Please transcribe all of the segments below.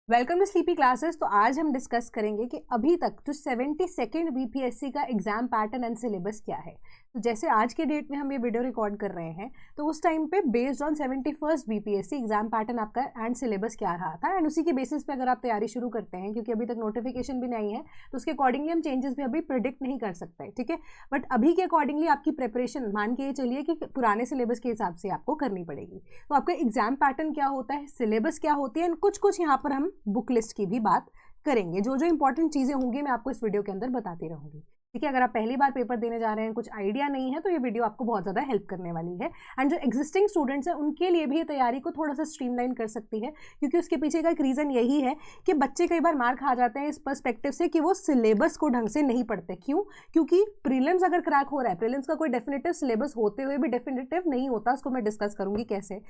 Welcome to sleepy classes. तो आज हम डिस्कस करेंगे कि अभी तक जो 72nd बीपीएससी का एग्जाम पैटर्न एंड सिलेबस क्या है। तो जैसे आज के डेट में हम ये वीडियो रिकॉर्ड कर रहे हैं तो उस टाइम पे based on 71st BPSC exam pattern आपका एंड सिलेबस क्या रहा था, एंड उसी के बेसिस पे अगर आप तैयारी शुरू करते हैं, क्योंकि अभी तक नोटिफिकेशन भी नहीं है तो उसके अकॉर्डिंगली हम चेंजेस भी अभी प्रिडिक्ट नहीं कर सकते, ठीक है। बट अभी के अकॉर्डिंगली आपकी प्रिपरेशन मान के ये चलिए कि पुराने सिलेबस के हिसाब से आपको करनी पड़ेगी। तो आपका एग्जाम पैटर्न क्या होता है, सिलेबस क्या होती है, एंड कुछ कुछ यहाँ पर हम बुक लिस्ट की भी बात करेंगे। जो जो इंपॉर्टेंट चीजें होंगी मैं आपको इस वीडियो के अंदर बताती रहूंगी, ठीक है। अगर आप पहली बार पेपर देने जा रहे हैं, कुछ आइडिया नहीं है, तो ये वीडियो आपको बहुत ज़्यादा हेल्प करने वाली है। एंड जो एग्जिस्टिंग स्टूडेंट्स हैं उनके लिए भी ये तैयारी को थोड़ा सा स्ट्रीमलाइन कर सकती है, क्योंकि उसके पीछे का एक रीज़न यही है कि बच्चे कई बार मार खा जाते हैं इस पर्सपेक्टिव से कि वो सिलेबस को ढंग से नहीं पढ़ते। क्यों? क्योंकि प्रीलिम्स अगर क्रैक हो रहा है, प्रीलिम्स का कोई डेफिनेटिव सिलेबस होते हुए भी डेफिनेटिव नहीं होता, उसको मैं डिस्कस करूंगी कैसे।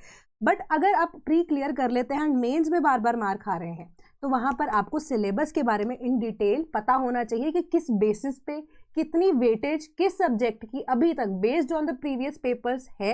बट अगर आप प्री क्लियर कर लेते हैं एंड मेन्स में बार बार मार खा रहे हैं, तो वहाँ पर आपको सिलेबस के बारे में इन डिटेल पता होना चाहिए कि किस बेसिस पे कितनी वेटेज किस सब्जेक्ट की अभी तक based on the previous papers है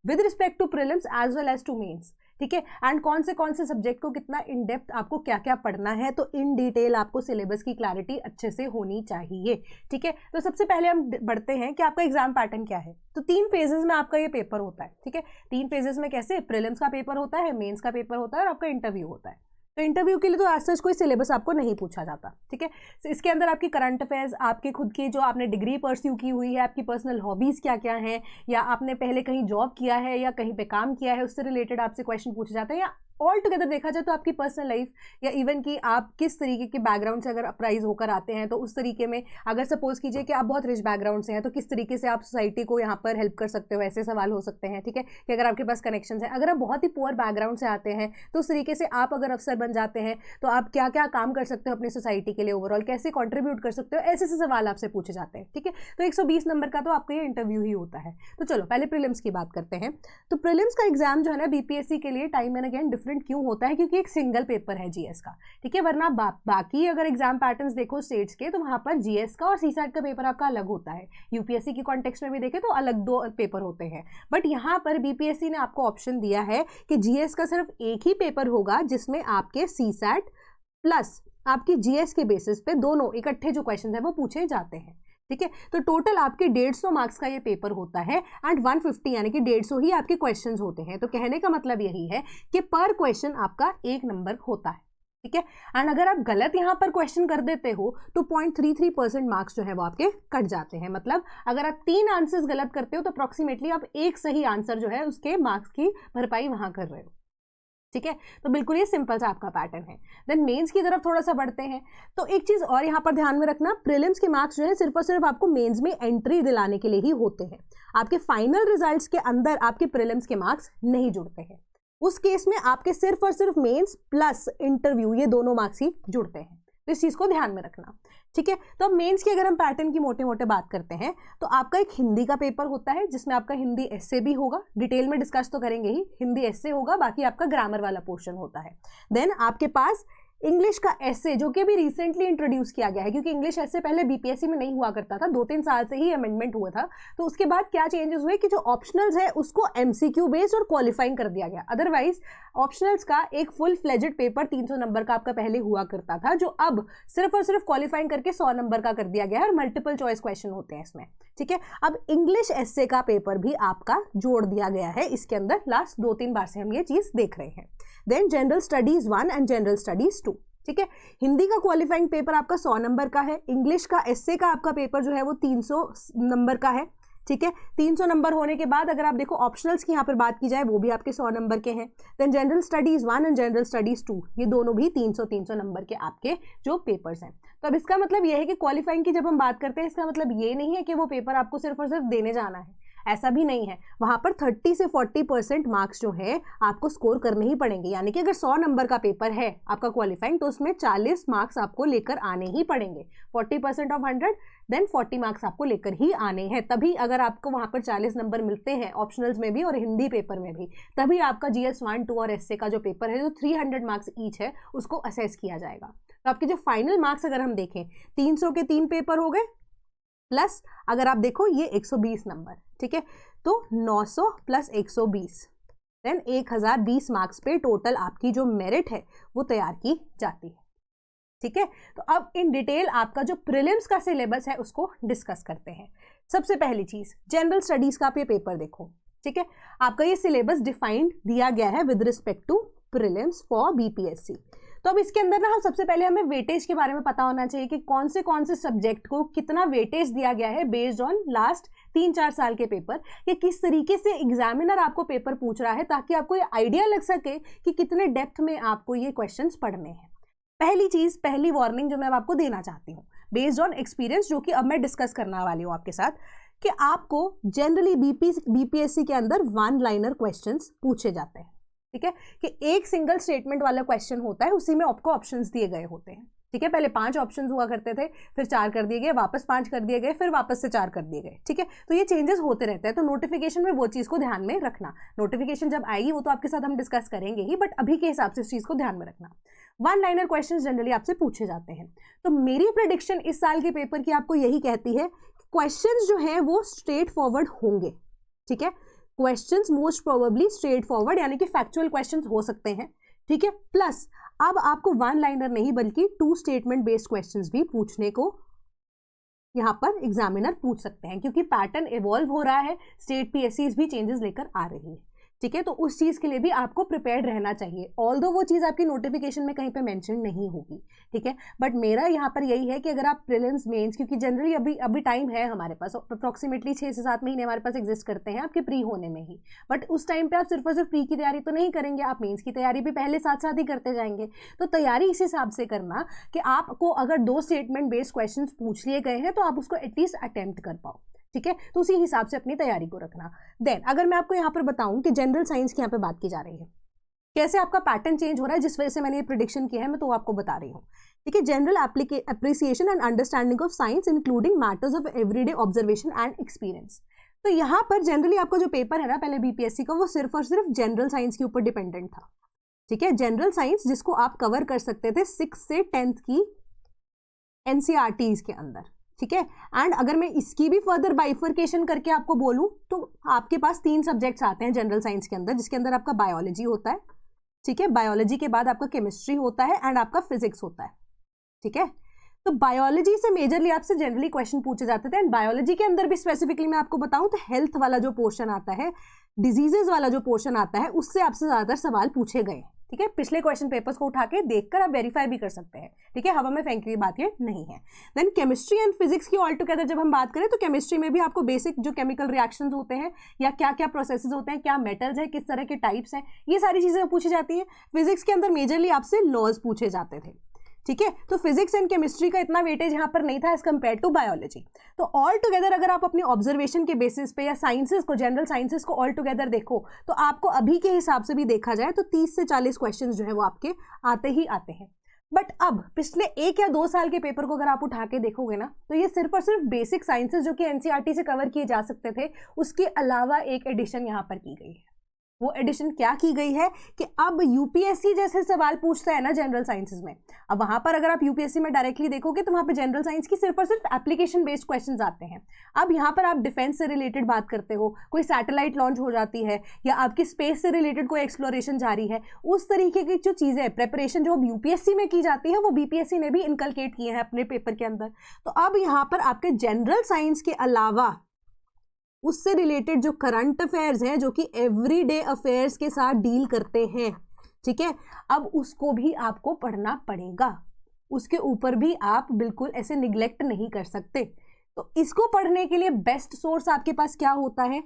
with respect to prelims as well as to mains, ठीक है। एंड कौन से सब्जेक्ट को कितना इन डेप्थ आपको क्या क्या पढ़ना है, तो इन डिटेल आपको सिलेबस की क्लैरिटी अच्छे से होनी चाहिए, ठीक है। तो सबसे पहले हम बढ़ते हैं कि आपका एग्जाम पैटर्न क्या है। तो 3 फेजेस में आपका ये पेपर होता है, ठीक है। 3 फेजेस में कैसे? प्रीलिम्स का पेपर होता है, मेंस का पेपर होता है और आपका इंटरव्यू होता है। तो इंटरव्यू के लिए तो आज सच कोई सिलेबस आपको नहीं पूछा जाता, ठीक है। तो इसके अंदर आपकी करंट अफेयर्स, आपके खुद की जो आपने डिग्री परस्यू की हुई है, आपकी पर्सनल हॉबीज़ क्या क्या हैं, या आपने पहले कहीं जॉब किया है या कहीं पे काम किया है, उससे रिलेटेड आपसे क्वेश्चन पूछे जाते हैं। या ऑल टुगेदर देखा जाए तो आपकी पर्सनल लाइफ, या इवन कि आप किस तरीके के बैकग्राउंड से अगर अप्राइज होकर आते हैं, तो उस तरीके में अगर सपोज कीजिए कि आप बहुत रिच बैकग्राउंड से हैं, तो किस तरीके से आप सोसाइटी को यहाँ पर हेल्प कर सकते हो, ऐसे सवाल हो सकते हैं, ठीक है। कि अगर आपके पास कनेक्शंस हैं, अगर आप बहुत ही पुअर बैकग्राउंड से आते हैं तो उस तरीके से आप अगर अफसर बन जाते हैं तो आप क्या क्या काम कर सकते हो अपनी सोसाइटी के लिए, ओवरऑल कैसे कंट्रीब्यूट कर सकते हो, ऐसे से सवाल आपसे पूछे जाते हैं, ठीक है। तो 120 नंबर का तो आपका ये इंटरव्यू ही होता है। तो चलो पहले प्रीलिम्स की बात करते हैं। तो प्रीलिम्स का एग्जाम जो है ना बीपीएससी के लिए टाइम एंड अगेन डिफरेंट क्यों होता है? क्योंकि एक सिंगल पेपर है जीएस का, ठीक है। वरना बाकी अगर एग्जाम पैटर्न्स देखो स्टेट्स के, तो वहां पर जीएस का और सीसैट का पेपर आपका अलग होता है। यूपीएससी की कॉन्टेक्स्ट में भी देखें तो अलग 2 पेपर होते हैं। बट यहाँ पर बीपीएससी ने आपको ऑप्शन दिया है कि जीएस का सिर्फ एक ही पेपर होगा जिसमें आपके सीसैट प्लस आपकी जीएस के बेसिस पे दोनों इकट्ठे जो क्वेश्चन है वो पूछे जाते हैं, ठीक है। तो टोटल आपके 150 मार्क्स का ये पेपर होता है एंड 150 यानी कि 150 ही आपके क्वेश्चंस होते हैं। तो कहने का मतलब यही है कि पर क्वेश्चन आपका 1 नंबर होता है, ठीक है। एंड अगर आप गलत यहाँ पर क्वेश्चन कर देते हो तो 0.33% मार्क्स जो है वो आपके कट जाते हैं। मतलब अगर आप 3 आंसर्स गलत करते हो तो अप्रोक्सीमेटली आप एक सही आंसर जो है उसके मार्क्स की भरपाई वहां कर रहे हो, ठीक है। तो बिल्कुल ये सिंपल सा आपका पैटर्न है। देन मेंस की तरफ थोड़ा सा बढ़ते हैं। तो एक चीज और यहाँ पर ध्यान में रखना, प्रीलिम्स के मार्क्स जो है सिर्फ और सिर्फ आपको मेंस में एंट्री दिलाने के लिए ही होते हैं। आपके फाइनल रिजल्ट्स के अंदर आपके प्रीलिम्स के मार्क्स नहीं जुड़ते हैं। उस केस में आपके सिर्फ और सिर्फ मेंस प्लस इंटरव्यू ये दोनों मार्क्स ही जुड़ते हैं। तो इस चीज को ध्यान में रखना, ठीक है। तो अब मेंस की अगर हम पैटर्न की मोटे मोटे बात करते हैं तो आपका एक हिंदी का पेपर होता है जिसमें आपका हिंदी एस्से भी होगा, डिटेल में डिस्कस तो करेंगे ही, हिंदी एस्से होगा, बाकी आपका ग्रामर वाला पोर्शन होता है। देन आपके पास इंग्लिश का एस्से जो कि अभी रिसेंटली इंट्रोड्यूस किया गया है, क्योंकि इंग्लिश एस्से पहले बीपीएससी में नहीं हुआ करता था, 2-3 साल से ही अमेंडमेंट हुआ था। तो उसके बाद क्या चेंजेस हुए कि जो ऑप्शनल्स है उसको एमसीक्यू बेस्ड और क्वालिफाइंग कर दिया गया। अदरवाइज ऑप्शनल्स का एक फुल फ्लेजेड पेपर 300 नंबर का आपका पहले हुआ करता था, जो अब सिर्फ और सिर्फ क्वालिफाइंग करके 100 नंबर का कर दिया गया है और मल्टीपल चॉइस क्वेश्चन होते हैं इसमें, ठीक है। अब इंग्लिश एस्से का पेपर भी आपका जोड़ दिया गया है इसके अंदर, लास्ट 2-3 बार से हम ये चीज देख रहे हैं। Then general studies 1 and general studies 2, ठीक है। हिंदी का क्वालिफाइंग पेपर आपका 100 नंबर का है, इंग्लिश का एस्से का आपका पेपर जो है वो 300 नंबर का है, ठीक है। 300 नंबर होने के बाद अगर आप देखो ऑप्शनल्स की यहाँ पर बात की जाए वो भी आपके 100 नंबर के हैं। Then general studies 1 and general studies 2 ये दोनों भी 300 नंबर के आपके जो पेपर्स हैं। तो अब इसका मतलब ये है कि क्वालिफाइंग की जब हम बात करते हैं, इसका मतलब ये नहीं है कि वो पेपर आपको सिर्फ और सिर्फ देने जाना है, ऐसा भी नहीं है। वहां पर 30 से 40% मार्क्स जो है आपको स्कोर करने ही पड़ेंगे। यानी कि अगर 100 नंबर का पेपर है आपका क्वालिफाइंग, तो उसमें 40 मार्क्स आपको लेकर आने ही पड़ेंगे। 40% ऑफ 100 देन 40 मार्क्स आपको लेकर ही आने हैं। तभी अगर आपको वहां पर 40 नंबर मिलते हैं ऑप्शनल्स में भी और हिंदी पेपर में भी, तभी आपका जीएस 1, 2 और एस्से का जो पेपर है जो 300 मार्क्स ईच है उसको असेस किया जाएगा। तो आपके जो फाइनल मार्क्स अगर हम देखें, 300 के 3 पेपर हो गए, प्लस अगर आप देखो ये 120 नंबर, ठीक है। तो 900 प्लस 120 देन 1020 मार्क्स पे टोटल आपकी जो मेरिट है वो तैयार की जाती है। ठीक है, तो अब इन डिटेल आपका जो प्रीलिम्स का सिलेबस है उसको डिस्कस करते हैं। सबसे पहली चीज, जनरल स्टडीज का आप ये पेपर देखो। ठीक है, आपका ये सिलेबस डिफाइंड दिया गया है with respect to prelims for BPSC. तो अब इसके अंदर ना हम सबसे पहले हमें वेटेज के बारे में पता होना चाहिए कि कौन से सब्जेक्ट को कितना वेटेज दिया गया है बेस्ड ऑन लास्ट 3-4 साल के पेपर, कि किस तरीके से एग्जामिनर आपको पेपर पूछ रहा है, ताकि आपको ये आइडिया लग सके कि कितने डेप्थ में आपको ये क्वेश्चंस पढ़ने हैं। पहली चीज, पहली वार्निंग जो मैं आपको देना चाहती हूँ बेस्ड ऑन एक्सपीरियंस, जो कि अब मैं डिस्कस करने वाली हूँ आपके साथ, कि आपको जनरली बीपीएससी के अंदर 1 लाइनर क्वेश्चंस पूछे जाते हैं। ठीक है, कि एक सिंगल स्टेटमेंट वाला क्वेश्चन होता है, उसी में आपको ऑप्शंस दिए गए होते हैं। ठीक है, पहले 5 ऑप्शंस हुआ करते थे, फिर 4 कर दिए गए, वापस 5 कर दिए गए, फिर वापस से 4 कर दिए गए। ठीक है, तो ये चेंजेस होते रहते हैं, तो नोटिफिकेशन में वो चीज को ध्यान में रखना। नोटिफिकेशन जब आएगी वो तो आपके साथ हम डिस्कस करेंगे ही, बट अभी के हिसाब से इस चीज को ध्यान में रखना। 1 लाइनर क्वेश्चंस जनरली आपसे पूछे जाते हैं। तो मेरी प्रेडिक्शन इस साल के पेपर की आपको यही कहती है, क्वेश्चंस जो है वो स्ट्रेट फॉरवर्ड होंगे। ठीक है, questions most probably straight forward, यानी कि फैक्चुअल क्वेश्चंस हो सकते हैं। ठीक है, प्लस अब आपको 1 लाइनर नहीं बल्कि 2 स्टेटमेंट बेस्ड क्वेश्चंस भी पूछने को यहां पर एग्जामिनर पूछ सकते हैं, क्योंकि पैटर्न इवॉल्व हो रहा है, स्टेट पीएससीज भी चेंजेस लेकर आ रही है। ठीक है, तो उस चीज के लिए भी आपको प्रिपेयर्ड रहना चाहिए, ऑल्दो वो चीज आपकी नोटिफिकेशन में कहीं पे मेंशन नहीं होगी। ठीक है, बट मेरा यहाँ पर यही है कि अगर आप प्रीलिम्स मेंस, क्योंकि जनरली अभी टाइम है हमारे पास, अप्रोक्सीमेटली 6 से 7 महीने हमारे पास एग्जिस्ट करते हैं आपके प्री होने में ही, बट उस टाइम पे आप सिर्फ और सिर्फ प्री की तैयारी तो नहीं करेंगे, आप मेंस की तैयारी भी पहले साथ साथ ही करते जाएंगे। तो तैयारी इस हिसाब से करना कि आपको अगर 2 स्टेटमेंट बेस्ड क्वेश्चन पूछ लिए गए हैं तो आप उसको एटलीस्ट अटेम्प्ट कर पाओ। ठीक है, तो उसी हिसाब से अपनी तैयारी को रखना। देन अगर मैं आपको यहाँ पर बताऊं कि जनरल साइंस की यहाँ पे बात की जा रही है, कैसे आपका पैटर्न चेंज हो रहा है, जिस वजह से मैंने ये प्रिडिक्शन किया है, मैं तो आपको बता रही हूँ। ठीक है, general appreciation and understanding of science including matters of everyday observation and experience. तो यहाँ पर जनरली आपका जो पेपर है ना पहले बीपीएससी का, वो सिर्फ और सिर्फ जनरल साइंस के ऊपर डिपेंडेंट था। ठीक है, जनरल साइंस जिसको आप कवर कर सकते थे 6 से 10th की एनसीईआरटीज के अंदर। ठीक है, एंड अगर मैं इसकी भी फर्दर बाइफर्केशन करके आपको बोलूं तो आपके पास 3 सब्जेक्ट्स आते हैं जनरल साइंस के अंदर, जिसके अंदर आपका बायोलॉजी होता है। ठीक है, बायोलॉजी के बाद आपका केमिस्ट्री होता है एंड आपका फिजिक्स होता है। ठीक है, तो बायोलॉजी से मेजरली आपसे जनरली क्वेश्चन पूछे जाते थे, एंड बायोलॉजी के अंदर भी स्पेसिफिकली मैं आपको बताऊं तो हेल्थ वाला जो पोर्शन आता है, डिजीजेज वाला जो पोर्शन आता है, उससे आपसे ज्यादातर सवाल पूछे गए। ठीक है, पिछले क्वेश्चन पेपर्स को उठा के देखकर आप वेरीफाई भी कर सकते हैं। ठीक है, हवा में फेंकने की बात ये नहीं है। देन केमिस्ट्री एंड फिजिक्स की ऑल टुगेदर जब हम बात करें तो केमिस्ट्री में भी आपको बेसिक जो केमिकल रिएक्शंस होते हैं या क्या क्या प्रोसेसेस होते हैं, क्या मेटल्स है, किस तरह के टाइप्स हैं, ये सारी चीजें पूछी जाती है। फिजिक्स के अंदर मेजरली आपसे लॉज पूछे जाते थे। ठीक है, तो फिजिक्स एंड केमिस्ट्री का इतना वेटेज यहाँ पर नहीं था एज कंपेयर टू बायोलॉजी। तो ऑल टुगेदर अगर आप अपनी ऑब्जर्वेशन के बेसिस पे या साइंसेस को, जनरल साइंसेस को ऑल टुगेदर देखो तो आपको अभी के हिसाब से भी देखा जाए तो 30 से 40 क्वेश्चन जो है वो आपके आते ही आते हैं। बट अब पिछले 1 या 2 साल के पेपर को अगर आप उठा के देखोगे ना तो ये सिर्फ और सिर्फ बेसिक साइंसेस जो कि एनसीईआरटी से कवर किए जा सकते थे, उसके अलावा एक एडिशन यहाँ पर की गई है। वो एडिशन क्या की गई है कि अब यूपीएससी जैसे सवाल पूछता है ना जनरल साइंसेस में, अब वहां पर अगर आप यूपीएससी में डायरेक्टली देखोगे तो वहां पे जनरल साइंस की सिर्फ और सिर्फ एप्लीकेशन बेस्ड क्वेश्चंस आते हैं। अब यहाँ पर आप डिफेंस से रिलेटेड बात करते हो, कोई सैटेलाइट लॉन्च हो जाती है या आपकी स्पेस से रिलेटेड कोई एक्सप्लोरेशन जारी है, उस तरीके की जो चीजें प्रेपरेशन जो यूपीएससी में की जाती है वो बीपीएससी ने भी इनकलकेट किए हैं अपने पेपर के अंदर। तो अब यहाँ पर आपके जनरल साइंस के अलावा उससे रिलेटेड जो करंट अफेयर्स हैं, जो कि एवरीडे अफेयर्स के साथ डील करते हैं, ठीक है, अब उसको भी आपको पढ़ना पड़ेगा। उसके ऊपर भी आप बिल्कुल ऐसे निग्लेक्ट नहीं कर सकते। तो इसको पढ़ने के लिए बेस्ट सोर्स आपके पास क्या होता है?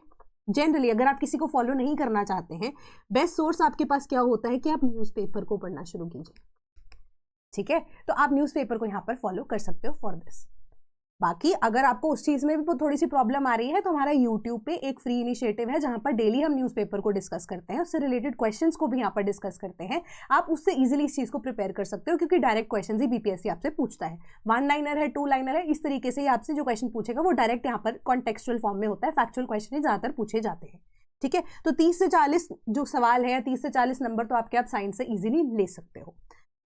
जनरली अगर आप किसी को फॉलो नहीं करना चाहते हैं, बेस्ट सोर्स आपके पास क्या होता है कि आप न्यूज़पेपर को पढ़ना शुरू कीजिए। ठीक है, तो आप न्यूज़पेपर को यहाँ पर फॉलो कर सकते हो फॉर दिस। बाकी अगर आपको उस चीज़ में भी थोड़ी सी प्रॉब्लम आ रही है तो हमारा यूट्यूब पे एक फ्री इनिशिएटिव है जहां पर डेली हम न्यूज़पेपर को डिस्कस करते हैं, उससे रिलेटेड क्वेश्चंस को भी यहाँ पर डिस्कस करते हैं। आप उससे इजीली इस चीज़ को प्रिपेयर कर सकते हो क्योंकि डायरेक्ट क्वेश्चंस ही बीपीएससी आपसे पूछता है। 1 लाइनर है, 2 लाइनर है, इस तरीके से ही आपसे जो क्वेश्चन पूछेगा वो डायरेक्ट यहाँ पर कॉन्टेक्चुअल फॉर्म में होता है। फैक्चुअल क्वेश्चन ही ज़्यादातर पूछे जाते हैं। ठीक है, तो 30 से 40 जो सवाल है या 30 से 40 नंबर तो आपके आप साइंस से इजीली ले सकते हो।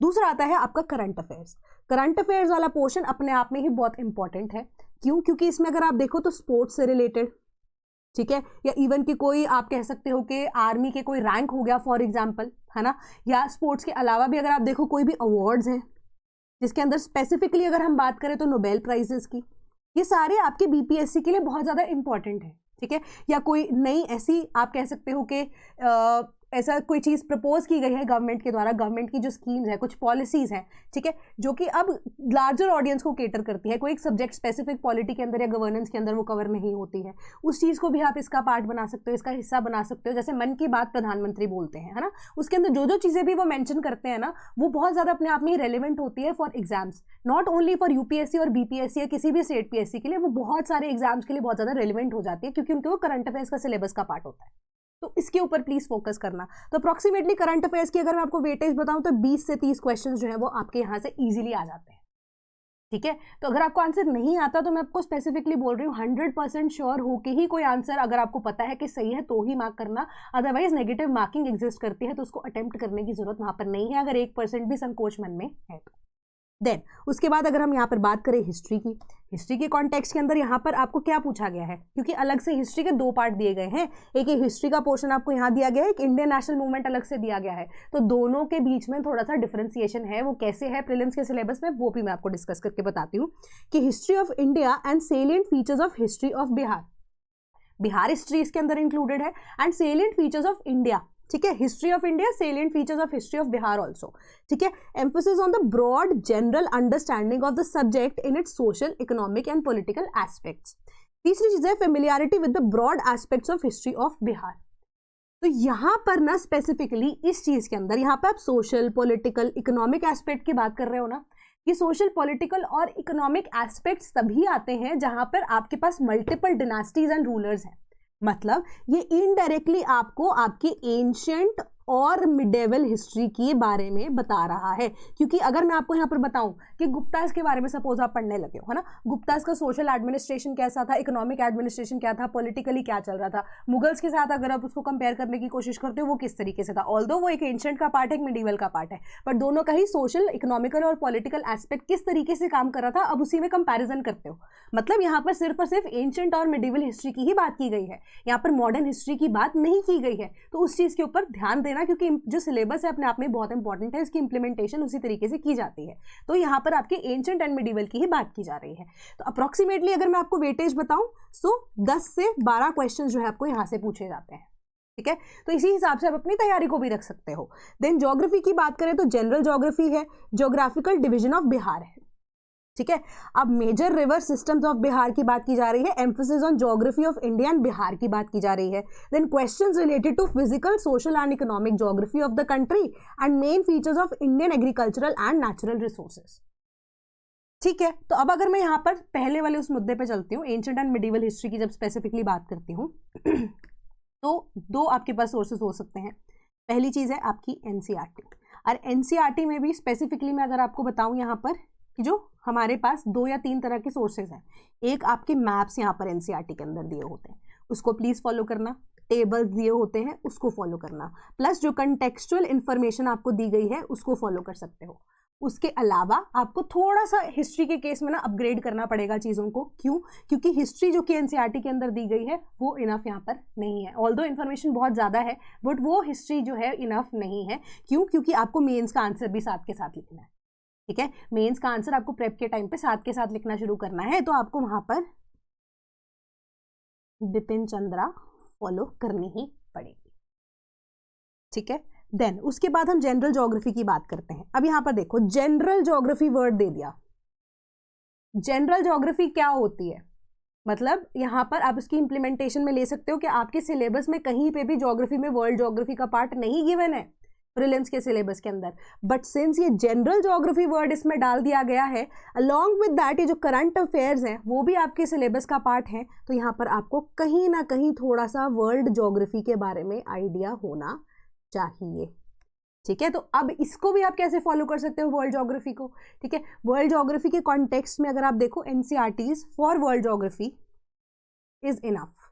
दूसरा आता है आपका करंट अफेयर्स। करंट अफेयर्स वाला पोर्शन अपने आप में ही बहुत इंपॉर्टेंट है। क्यों? क्योंकि इसमें अगर आप देखो तो स्पोर्ट्स से रिलेटेड, ठीक है, या इवन कि कोई आप कह सकते हो कि आर्मी के कोई रैंक हो गया फॉर एग्जाम्पल, है ना, या स्पोर्ट्स के अलावा भी अगर आप देखो कोई भी अवार्ड्स हैं जिसके अंदर स्पेसिफिकली अगर हम बात करें तो नोबेल प्राइजेस की, ये सारे आपके बीपीएससी के लिए बहुत ज़्यादा इंपॉर्टेंट है। ठीक है, या कोई नई ऐसी आप कह सकते हो कि ऐसा कोई चीज़ प्रपोज की गई है गवर्नमेंट के द्वारा, गवर्नमेंट की जो स्कीम्स है, कुछ पॉलिसीज़ हैं, ठीक है, जो कि अब लार्जर ऑडियंस को केटर करती है, कोई एक सब्जेक्ट स्पेसिफिक पॉलिटी के अंदर या गवर्नेंस के अंदर वो कवर नहीं होती है, उस चीज़ को भी आप इसका पार्ट बना सकते हो, इसका हिस्सा बना सकते हो। जैसे मन की बात प्रधानमंत्री बोलते हैं, है ना, उसके अंदर जो जो चीज़ें भी वो मेंशन करते हैं ना, वो बहुत ज़्यादा अपने आप में ही रेलिवेंट होती है for exams, not only for UPSC और बीपीएससी या किसी भी स्टेट पीएससी के लिए, वो बहुत सारे एग्जाम्स के लिए बहुत ज़्यादा रेलिवेंट हो जाती है, क्योंकि उनके वो करंट अफेयर्स का सिलेबस का पार्ट होता है। तो इसके ऊपर प्लीज फोकस करना। तो अप्रॉक्सीमेटली करंट अफेयर्स की अगर मैं आपको वेटेज बताऊं तो 20 से 30 क्वेश्चन जो है वो आपके यहां से इजीली आ जाते हैं। ठीक है, तो अगर आपको आंसर नहीं आता तो मैं आपको स्पेसिफिकली बोल रही हूँ 100% श्योर होके ही कोई आंसर अगर आपको पता है कि सही है तो ही मार्क करना, अदरवाइज नेगेटिव मार्किंग एग्जिस्ट करती है तो उसको अटेम्प्ट करने की जरूरत वहां पर नहीं है, अगर 1% भी संकोच मन में है तो। देन उसके बाद अगर हम यहाँ पर बात करें हिस्ट्री की, हिस्ट्री के कॉन्टेक्स्ट के अंदर यहाँ पर आपको क्या पूछा गया है, क्योंकि अलग से हिस्ट्री के 2 पार्ट दिए गए हैं, एक हिस्ट्री का पोर्शन आपको यहाँ दिया गया है, एक इंडियन नेशनल मूवमेंट अलग से दिया गया है, तो दोनों के बीच में थोड़ा सा डिफरेंशिएशन है। वो कैसे है प्रीलिम्स के सिलेबस में, वो भी मैं आपको डिस्कस करके बताती हूँ कि history of India and salient features of history of Bihar, Bihar history इसके अंदर इंक्लूडेड है, and salient features of India, ठीक है, history of India, salient features of history of Bihar also, ठीक है, emphasis on the broad general understanding of the subject in its social, economic and political aspects. तीसरी चीज है familiarity with the broad aspects of history of Bihar. तो यहां पर ना specifically इस चीज के अंदर यहाँ पे आप सोशल, पॉलिटिकल, इकोनॉमिक एस्पेक्ट की बात कर रहे हो ना, कि सोशल, पॉलिटिकल और इकोनॉमिक एस्पेक्ट्स तभी आते हैं जहां पर आपके पास मल्टीपल डिनास्टीज एंड रूलर्स हैं। मतलब ये इनडायरेक्टली आपको आपकी एंशिएंट और मिडेवल हिस्ट्री के बारे में बता रहा है, क्योंकि अगर मैं आपको यहाँ पर बताऊं कि गुप्तास के बारे में सपोज आप पढ़ने लगे हो, है ना, गुप्तास का सोशल एडमिनिस्ट्रेशन कैसा था, इकोनॉमिक एडमिनिस्ट्रेशन क्या था, पॉलिटिकली क्या चल रहा था, मुगल्स के साथ अगर आप उसको कंपेयर करने की कोशिश करते हो वो किस तरीके से था, ऑल्दो वो एक एंशिएंट का पार्ट है, एक मिडीवल का पार्ट है, बट दोनों का ही सोशल, इकोनॉमिकल और पॉलिटिकल एस्पेक्ट किस तरीके से काम कर रहा था, अब उसी में कंपेरिजन करते हो। मतलब यहाँ पर सिर्फ और सिर्फ एंशिएंट और मिडीवल हिस्ट्री की ही बात की गई है, यहाँ पर मॉडर्न हिस्ट्री की बात नहीं की गई है, तो उस चीज के ऊपर ध्यान देना, क्योंकि जो सिलेबस है अपने आप में बहुत इंपॉर्टेंट है, इसकी इंप्लीमेंटेशन उसी तरीके से की जाती है। तो यहाँ पर आपके एंशिएंट एंड मिडीवल की ही बात की जा रही है। तो अप्रॉक्सीमेटली अगर मैं आपको वेटेज बताऊं सो 10 से 12 क्वेश्चन जो है आपको यहाँ से पूछे जाते हैं। ठीक है, तो इसी हिसाब से आप अपनी तैयारी को भी रख सकते हो। देन ज्योग्राफी की बात करें तो जनरल ज्योग्राफी है, ज्योग्राफिकल डिवीजन ऑफ बिहार है। ठीक है, अब major river systems of Bihar की बात की जा रही है, emphasis on geography of India and Bihar की बात की जा रही है। Then questions related to physical, social and economic geography of the country and main features of Indian agricultural and natural resources. ठीक है, तो अब अगर मैं यहाँ पर पहले वाले उस मुद्दे पे चलती हूँ, एंशिएंट एंड मिडीवल हिस्ट्री की जब स्पेसिफिकली बात करती हूँ तो 2 आपके पास सोर्सेज हो सकते हैं। पहली चीज है आपकी एनसीईआरटी, और एनसीईआरटी में भी स्पेसिफिकली मैं अगर आपको बताऊं यहाँ पर कि जो हमारे पास 2 या 3 तरह के सोर्सेज हैं, एक आपके मैप्स यहाँ पर एनसीईआरटी के अंदर दिए होते हैं, उसको प्लीज फॉलो करना, टेबल्स दिए होते हैं उसको फॉलो करना, प्लस जो कंटेक्सचुअल इंफॉर्मेशन आपको दी गई है उसको फॉलो कर सकते हो। उसके अलावा आपको थोड़ा सा हिस्ट्री के केस में ना अपग्रेड करना पड़ेगा चीज़ों को, क्यों, क्योंकि हिस्ट्री जो कि एनसीईआरटी के अंदर दी गई है वो इनफ यहाँ पर नहीं है, ऑल्दो इन्फॉर्मेशन बहुत ज़्यादा है बट वो हिस्ट्री जो है इनफ नहीं है। क्यों, क्योंकि आपको मेंस का आंसर भी साथ के साथ लिखना है। ठीक है, मेंस का आंसर आपको प्रेप के टाइम पे साथ के साथ लिखना शुरू करना है, तो आपको वहां पर बिपिन चंद्रा फॉलो करनी ही पड़ेगी। ठीक है, देन उसके बाद हम जनरल ज्योग्राफी की बात करते हैं। अब यहां पर देखो जनरल ज्योग्राफी वर्ड दे दिया। जनरल ज्योग्राफी क्या होती है, मतलब यहां पर आप इसकी इंप्लीमेंटेशन में ले सकते हो कि आपके सिलेबस में कहीं पे भी ज्योग्राफी में वर्ल्ड ज्योग्राफी का पार्ट नहीं गिवन है प्रीलिम्स के सिलेबस के अंदर, बट सिंस ये जनरल ज्योग्राफी वर्ड इसमें डाल दिया गया है, अलॉन्ग विद दैट ये जो करंट अफेयर्स हैं वो भी आपके सिलेबस का पार्ट है, तो यहाँ पर आपको कहीं ना कहीं थोड़ा सा वर्ल्ड ज्योग्राफी के बारे में आइडिया होना चाहिए। ठीक है, तो अब इसको भी आप कैसे फॉलो कर सकते हो वर्ल्ड ज्योग्राफी को। ठीक है, वर्ल्ड ज्योग्राफी के कॉन्टेक्स्ट में अगर आप देखो NCERTs for world geography is enough.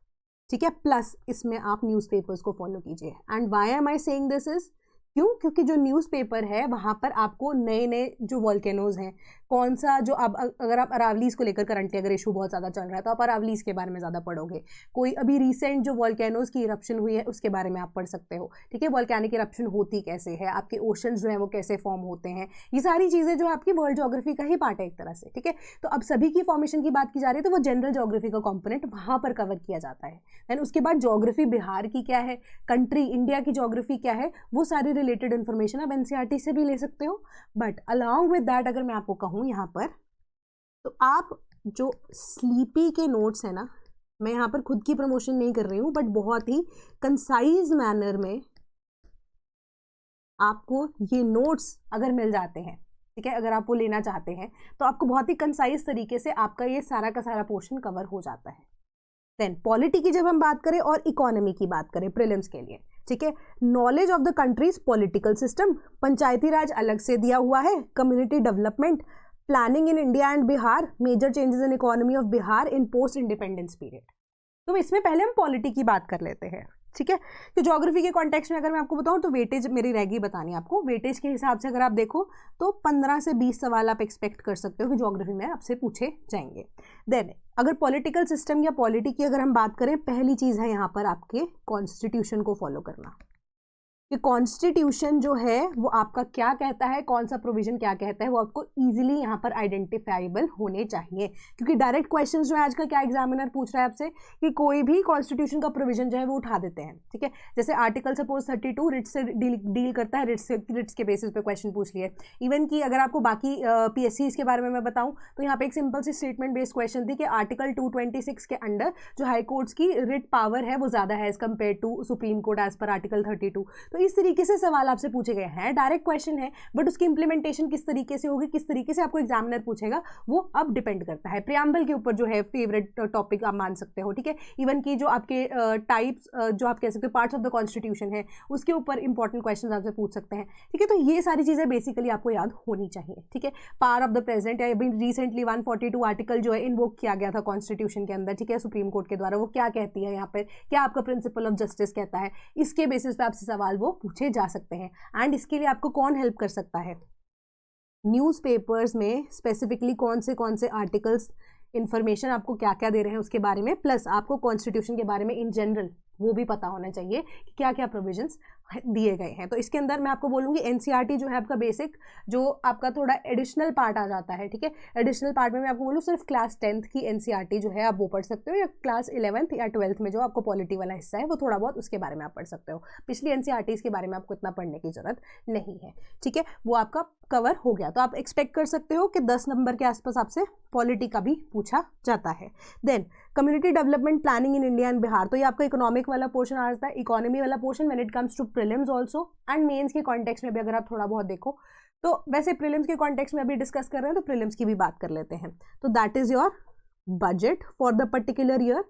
ठीक है, प्लस इसमें आप न्यूज़पेपर्स को फॉलो कीजिए। And why am I saying this is क्यों? क्योंकि जो न्यूज़पेपर है वहाँ पर आपको नए नए जो वॉल्केनोज हैं, कौन सा जो अब अगर आप अरावलीज को लेकर करंटली अगर इशू बहुत ज़्यादा चल रहा है तो आप अरावलीज के बारे में ज़्यादा पढ़ोगे। कोई अभी रिसेंट जो वॉल्केनोज की इरप्शन हुई है उसके बारे में आप पढ़ सकते हो, ठीक है। वॉल्केनिक इरप्शन होती कैसे है, आपके ओशंस जो है वो कैसे फॉर्म होते हैं, ये सारी चीज़ें जो आपकी वर्ल्ड ज्योग्राफी का ही पार्ट है एक तरह से, ठीक है। तो अब सभी की फॉर्मेशन की बात की जा रही है तो वो जनरल ज्योग्राफी का कॉम्पोनेंट वहाँ पर कवर किया जाता है। देन उसके बाद ज्योग्राफी बिहार की क्या है, कंट्री इंडिया की ज्योग्राफी क्या है, वो सारी रिलेटेड इन्फॉर्मेशन आप एनसीईआरटी से भी ले सकते हो। बट अलॉन्ग विद दैट अगर मैं आपको कहूँ यहाँ पर, तो आप जो स्लीपी के नोट्स है ना, मैं यहाँ पर खुद की प्रमोशन नहीं कर रही हूँ, बट बहुत ही कंसाइज मैनर में आपको ये नोट्स अगर मिल जाते हैं, ठीक है, अगर आप वो लेना चाहते हैं तो आपको बहुत ही कंसाइज तरीके से आपका ये सारा का सारा पोर्शन कवर हो जाता है। देन पॉलिटी की जब हम बात करें और इकोनॉमी की बात करें प्रीलिम्स के लिए, ठीक है, knowledge of the country's political system, Panchayati Raj अलग से दिया हुआ है, community development, planning in India and Bihar, major changes in economy of Bihar in post independence period. तो इसमें पहले हम पॉलिटी की बात कर लेते हैं, ठीक है। तो ज्योग्राफी के कॉन्टेक्स्ट में अगर मैं आपको बताऊं तो वेटेज मेरी रहेगी बतानी आपको। वेटेज के हिसाब से अगर आप देखो तो 15 से 20 सवाल आप एक्सपेक्ट कर सकते हो कि ज्योग्राफी में आपसे पूछे जाएंगे। देन अगर पॉलिटिकल सिस्टम या पॉलिटी की अगर हम बात करें, पहली चीज़ है यहाँ पर आपके कॉन्स्टिट्यूशन को फॉलो करना, कि कॉन्स्टिट्यूशन जो है वो आपका क्या कहता है, कौन सा प्रोविजन क्या कहता है, वो आपको इजीली यहाँ पर आइडेंटिफाइबल होने चाहिए। क्योंकि डायरेक्ट क्वेश्चन जो है आज का क्या एग्जामिनर पूछ रहा है आपसे कि कोई भी कॉन्स्टिट्यूशन का प्रोविजन जो है वो उठा देते हैं, ठीक है। जैसे आर्टिकल सपोज 32 रिट्स से डील करता है, रिट्स के बेसिस पे क्वेश्चन पूछ लिए। इवन कि अगर आपको बाकी PSC के बारे में मैं बताऊँ तो यहाँ पे एक सिंपल सी स्टेटमेंट बेस्ड क्वेश्चन थी कि आर्टिकल 226 के अंडर जो हाई कोर्ट्स की रिट पावर है वो ज़्यादा है as compare to supreme court as per article 32। तो इस तरीके से सवाल आपसे पूछे गए हैं, डायरेक्ट क्वेश्चन है, बट उसकी इंप्लीमेंटेशन किस तरीके से होगी, किस तरीके से आपको एग्जामिनर पूछेगा, वो अब डिपेंड करता है। प्रियम्बल के ऊपर जो है फेवरेट टॉपिक आप मान सकते हो, ठीक है। इवन की जो आपके टाइप्स जो आप कह सकते हो पार्ट्स ऑफ द कॉन्स्टिट्यूशन है उसके ऊपर इंपॉर्टेंट क्वेश्चन आपसे पूछ सकते हैं, ठीक है। तो ये सारी चीज़ें बेसिकली आपको याद होनी चाहिए, ठीक है। पावर ऑफ द प्रेसिडेंट या अभी रिसेंटली 142 आर्टिकल जो है इन्वोक किया गया था कॉन्स्टिट्यूशन के अंदर, ठीक है, सुप्रीम कोर्ट के द्वारा, वो क्या कहती है यहाँ पर, क्या आपका प्रिंसिपल ऑफ जस्टिस कहता है, इसके बेसिस पे आपसे सवाल वो पूछे जा सकते हैं। एंड इसके लिए आपको कौन हेल्प कर सकता है, न्यूज़पेपर्स में स्पेसिफिकली कौन से आर्टिकल्स इन्फॉर्मेशन आपको क्या क्या दे रहे हैं उसके बारे में, प्लस आपको कॉन्स्टिट्यूशन के बारे में इन जनरल वो भी पता होना चाहिए कि क्या क्या प्रोविजंस दिए गए हैं। तो इसके अंदर मैं आपको बोलूँगी एनसीईआरटी जो है आपका बेसिक जो आपका थोड़ा एडिशनल पार्ट आ जाता है, ठीक है। एडिशनल पार्ट में मैं आपको बोलूँ सिर्फ क्लास 10th की एनसीईआरटी जो है आप वो पढ़ सकते हो, या क्लास 11th या 12th में जो आपको पॉलिटी वाला हिस्सा है वो थोड़ा बहुत उसके बारे में आप पढ़ सकते हो। पिछली एनसीईआरटीज़ के बारे में आपको इतना पढ़ने की जरूरत नहीं है, ठीक है, वो आपका कवर हो गया। तो आप एक्सपेक्ट कर सकते हो कि 10 नंबर के आसपास आपसे पॉलिटी का भी पूछा जाता है। Then community development planning in India and Bihar, तो ये आपका इकोनॉमिक वाला पोर्शन आ जाता है, इकोनॉमी वाला portion when it comes to prelims also and mains के कॉन्टेक्स्ट में भी अगर आप थोड़ा बहुत देखो तो वैसे प्रीलिम्स के कॉन्टेक्स्ट में अभी डिस्कस कर रहे हैं तो प्रीलिम्स की भी बात कर लेते हैं। तो that is your budget for the particular year,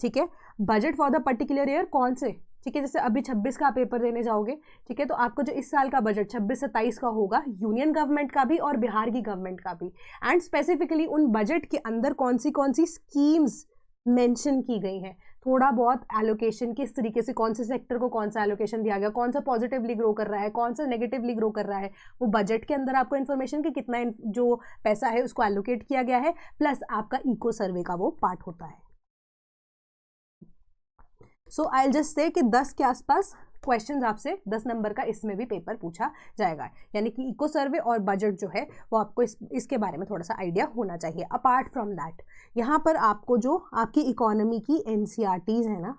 ठीक है। Budget for the particular year कौन से, ठीक है, जैसे अभी 26 का पेपर देने जाओगे, ठीक है, तो आपका जो इस साल का बजट 26-27 का होगा, यूनियन गवर्नमेंट का भी और बिहार की गवर्नमेंट का भी, एंड स्पेसिफिकली उन बजट के अंदर कौन सी स्कीम्स मेंशन की गई हैं, थोड़ा बहुत एलोकेशन किस तरीके से कौन से सेक्टर को कौन सा एलोकेशन दिया गया, कौन सा पॉजिटिवली ग्रो कर रहा है, कौन सा नेगेटिवली ग्रो कर रहा है, वो बजट के अंदर आपको इन्फॉर्मेशन कि कितना जो पैसा है उसको एलोकेट किया गया है, प्लस आपका इको सर्वे का वो पार्ट होता है। सो आई विल जस्ट से कि 10 के आसपास क्वेश्चंस आपसे 10 नंबर का इसमें भी पेपर पूछा जाएगा, यानी कि इको सर्वे और बजट जो है वो आपको इसके बारे में थोड़ा सा आइडिया होना चाहिए। अपार्ट फ्रॉम दैट यहाँ पर आपको जो आपकी इकोनॉमी की एनसीईआरटीज़ है ना,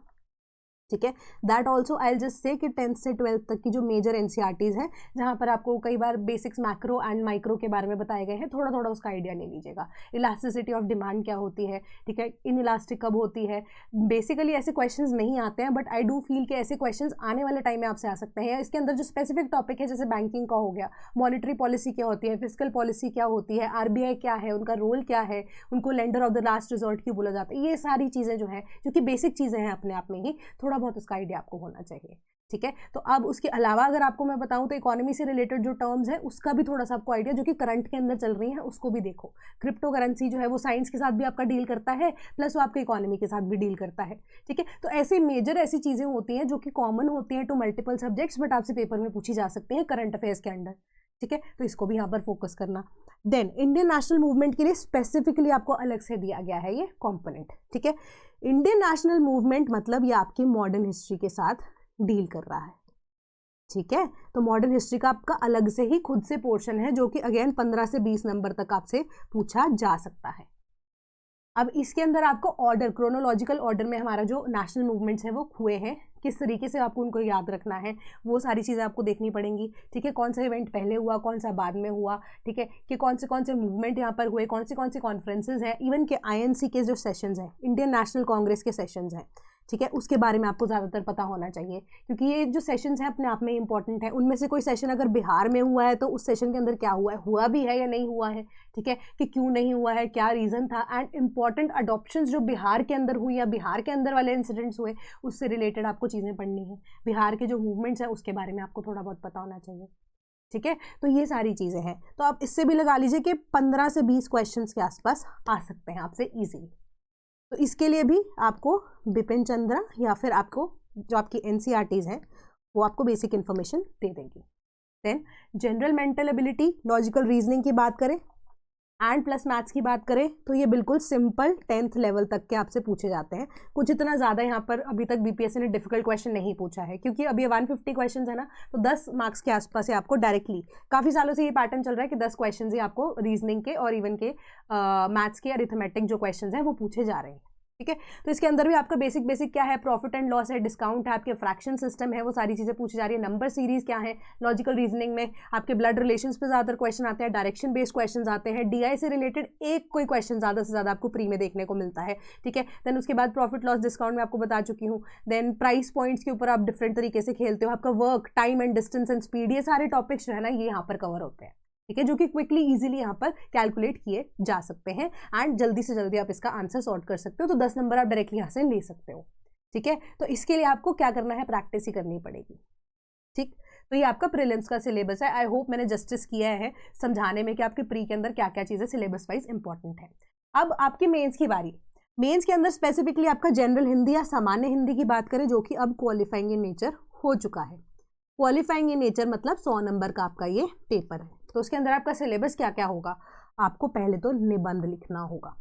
ठीक है, that also I just say कि 10th से 12th तक की जो मेजर एनसीईआरटीज़ हैं जहाँ पर आपको कई बार बेसिक्स मैक्रो एंड माइक्रो के बारे में बताए गए हैं, थोड़ा थोड़ा उसका आइडिया ले लीजिएगा। इलास्टिसिटी ऑफ डिमांड क्या होती है, ठीक है, इन इलास्टिक कब होती है, बेसिकली ऐसे क्वेश्चंस नहीं आते हैं, बट आई डू फील कि ऐसे क्वेश्चंस आने वाले टाइम में आपसे आ सकते हैं। इसके अंदर जो स्पेसिफिक टॉपिक है जैसे बैंकिंग का हो गया, मॉनिटरी पॉलिसी क्या होती है, फिजिकल पॉलिसी क्या होती है, RBI क्या है, उनका रोल क्या है, उनको lender of the last resort क्यों बोला जाता है, ये सारी चीज़ें जो है जो कि बेसिक चीज़ें हैं अपने आप में ही, थोड़ा थोड़ा बहुत उसका आइडिया आपको होना चाहिए, ठीक है। तो अब उसके अलावा अगर आपको मैं बताऊं तो इकोनॉमी से रिलेटेड जो टर्म्स है उसका भी थोड़ा सा आपको आइडिया, जो कि करंट के अंदर चल रही है उसको भी देखो। क्रिप्टो करेंसी जो है वो साइंस के साथ भी आपका डील करता है, प्लस वो आपके इकोनॉमी के साथ भी डील करता है, ठीक है। तो ऐसे मेजर ऐसी चीजें होती हैं जो कि कॉमन होती हैं टू मल्टीपल सब्जेक्ट्स, बट आपसे पेपर में पूछी जा सकती है करंट अफेयर्स के अंडर, ठीक है। तो इसको भी यहाँ पर फोकस करना। देन इंडियन नेशनल मूवमेंट के लिए स्पेसिफिकली आपको अलग से दिया गया है ये कंपोनेंट, ठीक है। इंडियन नेशनल मूवमेंट मतलब ये आपकी मॉडर्न हिस्ट्री के साथ डील कर रहा है, ठीक है। तो मॉडर्न हिस्ट्री का आपका अलग से ही खुद से पोर्शन है जो कि अगेन 15 से 20 नंबर तक आपसे पूछा जा सकता है। अब इसके अंदर आपको ऑर्डर, क्रोनोलॉजिकल ऑर्डर में हमारा जो नेशनल मूवमेंट्स है वो हुए हैं, किस तरीके से आपको उनको याद रखना है, वो सारी चीज़ें आपको देखनी पड़ेंगी, ठीक है। कौन सा इवेंट पहले हुआ, कौन सा बाद में हुआ, ठीक है, कि कौन से मूवमेंट यहाँ पर हुए, कौन से कॉन्फ्रेंसेज हैं, इवन के INC के जो सेशंस हैं, इंडियन नेशनल कांग्रेस के सेशंस हैं, ठीक है, उसके बारे में आपको ज़्यादातर पता होना चाहिए, क्योंकि ये जो सेशंस हैं अपने आप में इंपॉर्टेंट है। उनमें से कोई सेशन अगर बिहार में हुआ है तो उस सेशन के अंदर क्या हुआ भी है या नहीं हुआ है, ठीक है, कि क्यों नहीं हुआ है, क्या रीज़न था, एंड इंपॉर्टेंट अडॉप्शंस जो बिहार के अंदर हुई या बिहार के अंदर वाले इंसिडेंट्स हुए उससे रिलेटेड आपको चीज़ें पढ़नी है। बिहार के जो मूवमेंट्स हैं उसके बारे में आपको थोड़ा बहुत पता होना चाहिए, ठीक है। तो ये सारी चीज़ें हैं, तो आप इससे भी लगा लीजिए कि 15 से 20 क्वेश्चन के आसपास आ सकते हैं आपसे ईजिली। तो इसके लिए भी आपको बिपिन चंद्रा या फिर आपको जो आपकी NCERTs हैं वो आपको बेसिक इन्फॉर्मेशन दे देंगी। Then general mental ability, logical reasoning की बात करें एंड प्लस मैथ्स की बात करें तो ये बिल्कुल सिंपल 10th लेवल तक के आपसे पूछे जाते हैं। कुछ इतना ज़्यादा यहाँ पर अभी तक BPSC ने डिफिकल्ट क्वेश्चन नहीं पूछा है, क्योंकि अभी 150 क्वेश्चन है ना, तो 10 मार्क्स के आसपास है आपको डायरेक्टली। काफ़ी सालों से ये पैटर्न चल रहा है कि 10 क्वेश्चन ही आपको रीजनिंग के और इवन के मैथ्स के अरिथमेटिक जो क्वेश्चन हैं वो पूछे जा रहे हैं, ठीक है। तो इसके अंदर भी आपका बेसिक क्या है, प्रॉफिट एंड लॉस है, डिस्काउंट है, आपके फ्रैक्शन सिस्टम है, वो सारी चीज़ें पूछी जा रही है। नंबर सीरीज क्या है, लॉजिकल रीजनिंग में आपके ब्लड रिलेशंस पे ज़्यादातर क्वेश्चन आते हैं, डायरेक्शन बेस्ड क्वेश्चन आते हैं, DI से रिलेटेड एक कोई क्वेश्चन ज़्यादा से ज़्यादा आपको प्री में देखने को मिलता है, ठीक है। देन उसके बाद प्रॉफिट लॉस डिस्काउंट में आपको बता चुकी हूँ। देन प्राइस पॉइंट्स के ऊपर आप डिफरेंट तरीके से खेलते हो, आपका work, time and distance and speed, ये सारे टॉपिक्स जो है ना ये यहाँ पर कवर होते हैं, ठीक है, जो कि क्विकली इजीली यहाँ पर कैलकुलेट किए जा सकते हैं एंड जल्दी से जल्दी आप इसका आंसर सॉर्ट कर सकते हो। तो 10 नंबर आप डायरेक्टली यहाँ से ले सकते हो, ठीक है। तो इसके लिए आपको क्या करना है, प्रैक्टिस ही करनी पड़ेगी, ठीक। तो ये आपका प्रीलिम्स का सिलेबस है। आई होप मैंने जस्टिस किया है समझाने में कि आपके प्री के अंदर क्या क्या चीज़ें सिलेबस वाइज इंपॉर्टेंट है। अब आपकी मेंस की बारी। मेंस के अंदर स्पेसिफिकली आपका जनरल हिंदी या सामान्य हिंदी की बात करें, जो कि अब क्वालिफाइंग इन नेचर हो चुका है। क्वालिफाइंग इन नेचर मतलब 100 नंबर का आपका ये पेपर है। तो उसके अंदर आपका सिलेबस क्या क्या होगा, आपको पहले तो निबंध लिखना होगा,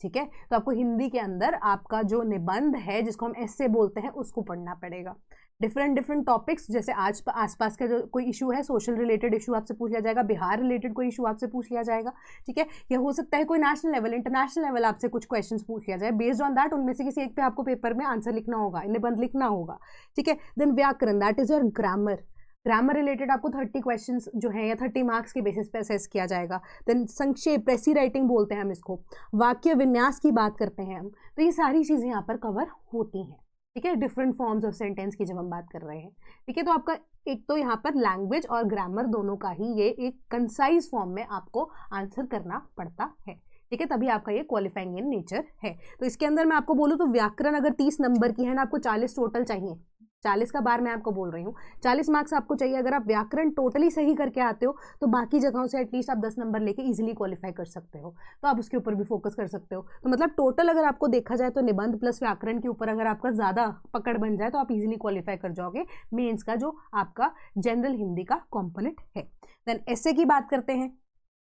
ठीक है। तो आपको हिंदी के अंदर आपका जो निबंध है जिसको हम एस्से बोलते हैं उसको पढ़ना पड़ेगा। डिफरेंट टॉपिक्स, जैसे आज आसपास का जो कोई इशू है, सोशल रिलेटेड इशू आपसे पूछ लिया जाएगा, बिहार रिलेटेड कोई इशू आपसे पूछ लिया जाएगा, ठीक है। या हो सकता है कोई नेशनल लेवल, इंटरनेशनल लेवल आपसे कुछ क्वेश्चंस पूछ लिया जाए। बेस्ड ऑन दैट उनमें से किसी एक पे आपको पेपर में आंसर लिखना होगा, निबंध लिखना होगा, ठीक है। देन व्याकरण, that is your grammar. Grammar related आपको 30 क्वेश्चंस जो हैं या 30 मार्क्स के बेसिस पे असेस किया जाएगा। देन संक्षेप, प्रेसी राइटिंग बोलते हैं हम इसको, वाक्य विन्यास की बात करते हैं हम। तो ये सारी चीज़ें यहाँ पर कवर होती हैं, ठीक है, डिफरेंट फॉर्म्स ऑफ सेंटेंस की जब हम बात कर रहे हैं, ठीक है। तो आपका एक तो यहाँ पर लैंग्वेज और ग्रामर दोनों का ही ये एक कंसाइज फॉर्म में आपको आंसर करना पड़ता है, ठीक है, तभी आपका ये क्वालिफाइंग इन नेचर है। तो इसके अंदर मैं आपको बोलूँ तो व्याकरण अगर 30 नंबर की है ना, आपको 40 टोटल चाहिए, 40 का बार मैं आपको बोल रही हूँ, 40 मार्क्स आपको चाहिए। अगर आप व्याकरण टोटली सही करके आते हो तो बाकी जगहों से एटलीस्ट आप 10 नंबर लेके इजीली क्वालिफाई कर सकते हो, तो आप उसके ऊपर भी फोकस कर सकते हो। तो मतलब टोटल अगर आपको देखा जाए तो निबंध प्लस व्याकरण के ऊपर अगर आपका ज़्यादा पकड़ बन जाए तो आप इजीली क्वालिफाई कर जाओगे मेंस का जो आपका जनरल हिंदी का कॉम्पोनेंट है। देन एस्से की बात करते हैं,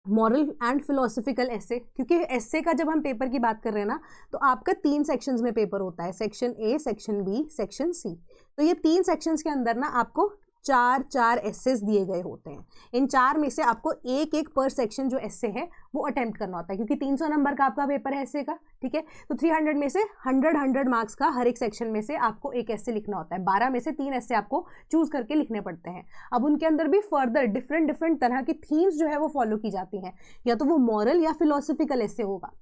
मॉरल एंड फिलोसफिकल एस्से, क्योंकि एस्से का जब हम पेपर की बात कर रहे हैं ना तो आपका 3 सेक्शंस में पेपर होता है, section A, section B, section C. तो ये 3 सेक्शंस के अंदर ना आपको 4 एस्सेस दिए गए होते हैं। इन 4 में से आपको एक पर सेक्शन जो एस्से है वो अटेम्प्ट करना होता है, क्योंकि 300 नंबर का आपका पेपर है एस्से का, ठीक है। तो 300 में से 100 मार्क्स का हर एक सेक्शन में से आपको एक एस्से लिखना होता है। 12 में से 3 एस्से आपको चूज करके लिखने पड़ते हैं। अब उनके अंदर भी फर्दर डिफरेंट तरह की थीम्स जो है वो फॉलो की जाती हैं, या तो वो मॉरल या फिलोसफिकल एस्से होगा,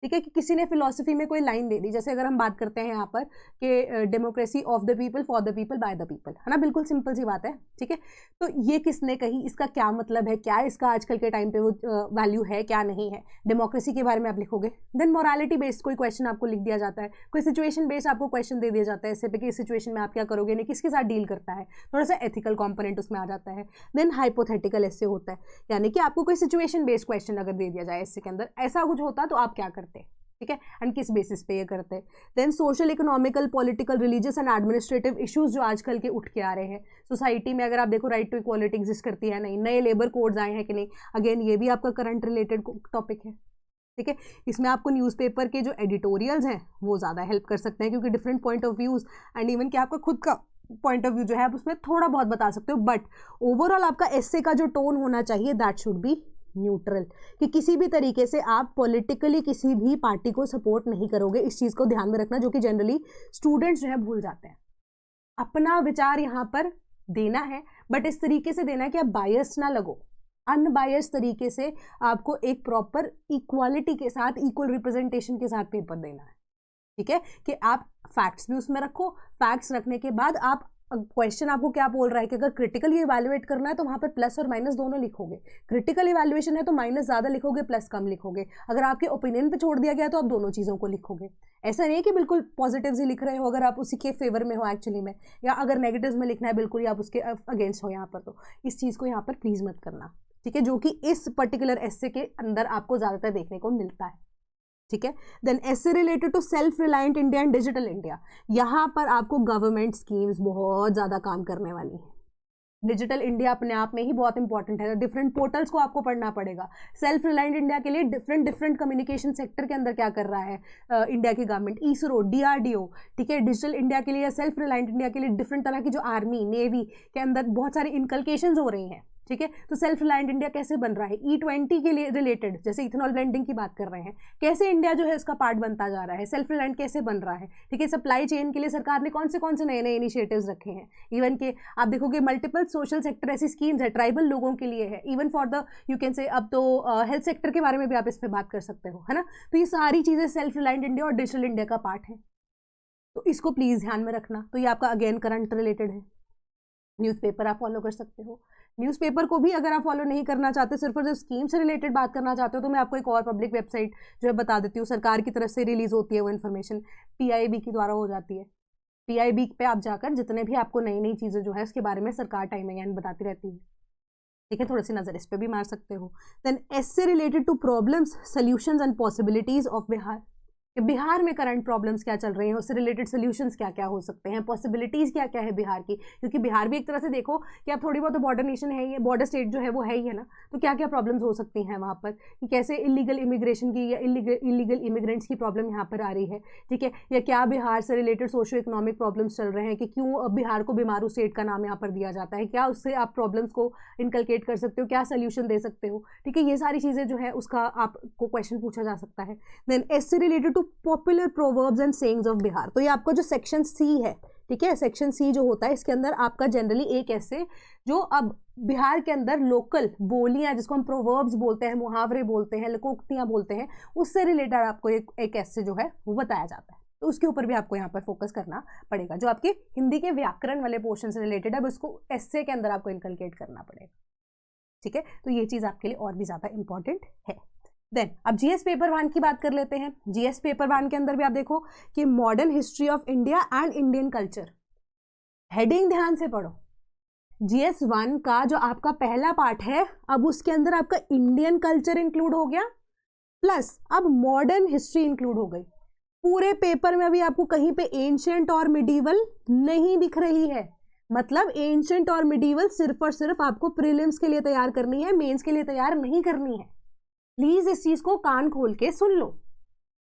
ठीक है, कि किसी ने फिलॉसफी में कोई लाइन दे दी, जैसे अगर हम बात करते हैं यहाँ पर कि democracy of the people for the people by the people, है ना, बिल्कुल सिंपल सी बात है, ठीक है। तो ये किसने कही, इसका क्या मतलब है, क्या इसका आजकल के टाइम पे वो वैल्यू है, क्या नहीं है, डेमोक्रेसी के बारे में आप लिखोगे। देन मोरालिटी बेस्ड कोई क्वेश्चन आपको लिख दिया जाता है, कोई सिचुएशन बेस्ड आपको क्वेश्चन दे दिया जाता है, इससे पे कि इस सिचुएशन में आप क्या करोगे, नहीं किसके साथ डील करता है, थोड़ा सा एथिकल कॉम्पोनेंट उसमें आ जाता है। देन हाइपोथेटिकल ऐसे होता है, यानी कि आपको कोई सिचुएशन बेस्ड क्वेश्चन अगर दे दिया जाए इससे के अंदर, ऐसा कुछ होता तो आप क्या करते, ठीक है, एंड किस बेसिस पे ये करते हैं। Then social, economical, political, religious and administrative issues जो आजकल के उठ के आ रहे हैं सोसाइटी में, अगर आप देखो राइट टू इक्वालिटी एग्जिस्ट करती है नहीं, नए लेबर कोड्स आए हैं कि नहीं, अगेन ये भी आपका करंट रिलेटेड टॉपिक है, ठीक है। इसमें आपको न्यूज़पेपर के जो एडिटोरियल्स हैं वो ज़्यादा हेल्प कर सकते हैं, क्योंकि different point of views and even कि आपका खुद का पॉइंट ऑफ व्यू जो है आप उसमें थोड़ा बहुत बता सकते हो, बट ओवरऑल आपका एस्से का जो टोन होना चाहिए दैट शुड बी न्यूट्रल, कि किसी भी तरीके से आप पॉलिटिकली किसी भी पार्टी को सपोर्ट नहीं करोगे। इस चीज़ को ध्यान में रखना, जो कि जनरली स्टूडेंट्स जो है भूल जाते हैं। अपना विचार यहाँ पर देना है, बट इस तरीके से देना है कि आप बायस्ड ना लगो, अनबायस्ड तरीके से आपको एक प्रॉपर इक्वालिटी के साथ, इक्वल रिप्रेजेंटेशन के साथ पेपर देना है, ठीक है, कि आप फैक्ट्स भी उसमें रखो। फैक्ट्स रखने के बाद आप क्वेश्चन आपको क्या बोल रहा है कि अगर क्रिटिकली इवैल्यूएट करना है तो वहाँ पर प्लस और माइनस दोनों लिखोगे। क्रिटिकल इवैल्यूएशन है तो माइनस ज़्यादा लिखोगे, प्लस कम लिखोगे। अगर आपके ओपिनियन पे छोड़ दिया गया तो आप दोनों चीज़ों को लिखोगे। ऐसा नहीं है कि बिल्कुल पॉजिटिव्स ही लिख रहे हो अगर आप उसी के फेवर में हो एक्चुअली में, या अगर नेगेटिव्स में लिखना है बिल्कुल ही आप उसके अगेंस्ट हो यहाँ पर, तो इस चीज़ को यहाँ पर प्लीज़ मत करना, ठीक है, जो कि इस पर्टिकुलर एस्से के अंदर आपको ज़्यादातर देखने को मिलता है, ठीक है। Then essay related to self reliant India and digital India, यहाँ पर आपको गवर्नमेंट स्कीम्स बहुत ज़्यादा काम करने वाली है। डिजिटल इंडिया अपने आप में ही बहुत इंपॉर्टेंट है, डिफरेंट पोर्टल्स को आपको पढ़ना पड़ेगा। सेल्फ रिलायंट इंडिया के लिए डिफरेंट कम्युनिकेशन सेक्टर के अंदर क्या कर रहा है इंडिया की गवर्नमेंट, इसरो, DRDO, ठीक है। डिजिटल इंडिया के लिए, सेल्फ रिलायंट इंडिया के लिए डिफरेंट तरह की जो आर्मी, नेवी के अंदर बहुत सारी इनकलकेशंस हो रही हैं, ठीक है। तो सेल्फ रिलायंट इंडिया कैसे बन रहा है, E20 के लिए रिलेटेड, जैसे इथेनॉल ब्लेंडिंग की बात कर रहे हैं, कैसे इंडिया जो है इसका पार्ट बनता जा रहा है, सेल्फ रिलायंट कैसे बन रहा है, ठीक है। सप्लाई चेन के लिए सरकार ने कौन से नए नए इनिशिएटिव्स रखे हैं, इवन के आप देखोगे मल्टीपल सोशल सेक्टर ऐसी स्कीम्स है, ट्राइबल लोगों के लिए है, even for the you can से, अब तो हेल्थ सेक्टर के बारे में भी आप इस पर बात कर सकते हो, है ना। तो ये सारी चीज़ें सेल्फ रिलायंट इंडिया और डिजिटल इंडिया का पार्ट है, तो इसको प्लीज़ ध्यान में रखना। तो ये आपका अगेन करंट रिलेटेड है। न्यूज़पेपर आप फॉलो कर सकते हो। न्यूज़पेपर को भी अगर आप फॉलो नहीं करना चाहते, सिर्फ और सिर्फ स्कीम से रिलेटेड बात करना चाहते हो, तो मैं आपको एक और पब्लिक वेबसाइट जो है बता देती हूँ, सरकार की तरफ से रिलीज होती है वो इन्फॉर्मेशन, PIB के द्वारा हो जाती है। PIB पे आप जाकर जितने भी आपको नई नई चीज़ें जो है उसके बारे में सरकार टाइम एंड बताती रहती है, ठीक है, थोड़ी सी नज़र इस पर भी मार सकते हो। Then essay related to problems, solutions and possibilities of Bihar, कि बिहार में करंट प्रॉब्लम्स क्या चल रही हैं, उससे रिलेटेड सोल्यूशंस क्या क्या हो सकते हैं, पॉसिबिलिटीज़ क्या क्या है बिहार की, क्योंकि बिहार भी एक तरह से देखो कि आप थोड़ी बहुत बॉर्डर नेशन है, ये बॉर्डर स्टेट जो है वो है ही है ना, तो क्या क्या प्रॉब्लम्स हो सकती हैं वहाँ पर, कि कैसे इलीगल इमिग्रेशन की या इलीगल इमिग्रेंट्स की प्रॉब्लम यहाँ पर आ रही है, ठीक है, या क्या बिहार से रिलेटेड सोशो इकोनॉमिक प्रॉब्लम्स चल रहे हैं, कि क्यों बिहार को बीमारू स्टेट का नाम यहाँ पर दिया जाता है, क्या उससे आप प्रॉब्लम्स को इनकलकेट कर सकते हो, क्या सोल्यूशन दे सकते हो, ठीक है, ये सारी चीज़ें जो है उसका आपको क्वेश्चन पूछा जा सकता है। Then essay related to popular proverbs and sayings of Bihar, तो ये आपका जो सेक्शन C है, ठीक है, सेक्शन C जो होता है इसके अंदर आपका जनरली एक ऐसे जो अब बिहार के अंदर लोकल बोलियां, जिसको हम प्रोवर्ब्स बोलते हैं, मुहावरे बोलते हैं, लोकोक्तियां बोलते हैं, उससे रिलेटेड आपको एक ऐसे जो है वो बताया जाता है, तो उसके ऊपर भी आपको यहाँ पर फोकस करना पड़ेगा, जो आपके हिंदी के व्याकरण वाले पोर्शन से रिलेटेड है, अब उसको एस्से के अंदर आपको इनकलकेट करना पड़ेगा, ठीक है। तो ये चीज़ आपके लिए और भी ज़्यादा इंपॉर्टेंट है। देन अब GS पेपर 1 की बात कर लेते हैं। GS पेपर 1 के अंदर भी आप देखो कि modern history of India and Indian culture, heading ध्यान से पढ़ो। GS 1 का जो आपका पहला पार्ट है, अब उसके अंदर आपका इंडियन कल्चर इंक्लूड हो गया, प्लस अब मॉडर्न हिस्ट्री इंक्लूड हो गई। पूरे पेपर में अभी आपको कहीं पे एंशिएंट और मिडीवल नहीं दिख रही है, मतलब एंशिएंट और मिडीवल सिर्फ और सिर्फ आपको प्रीलिम्स के लिए तैयार करनी है, मेंस के लिए तैयार नहीं करनी है। प्लीज इस चीज को कान खोल के सुन लो,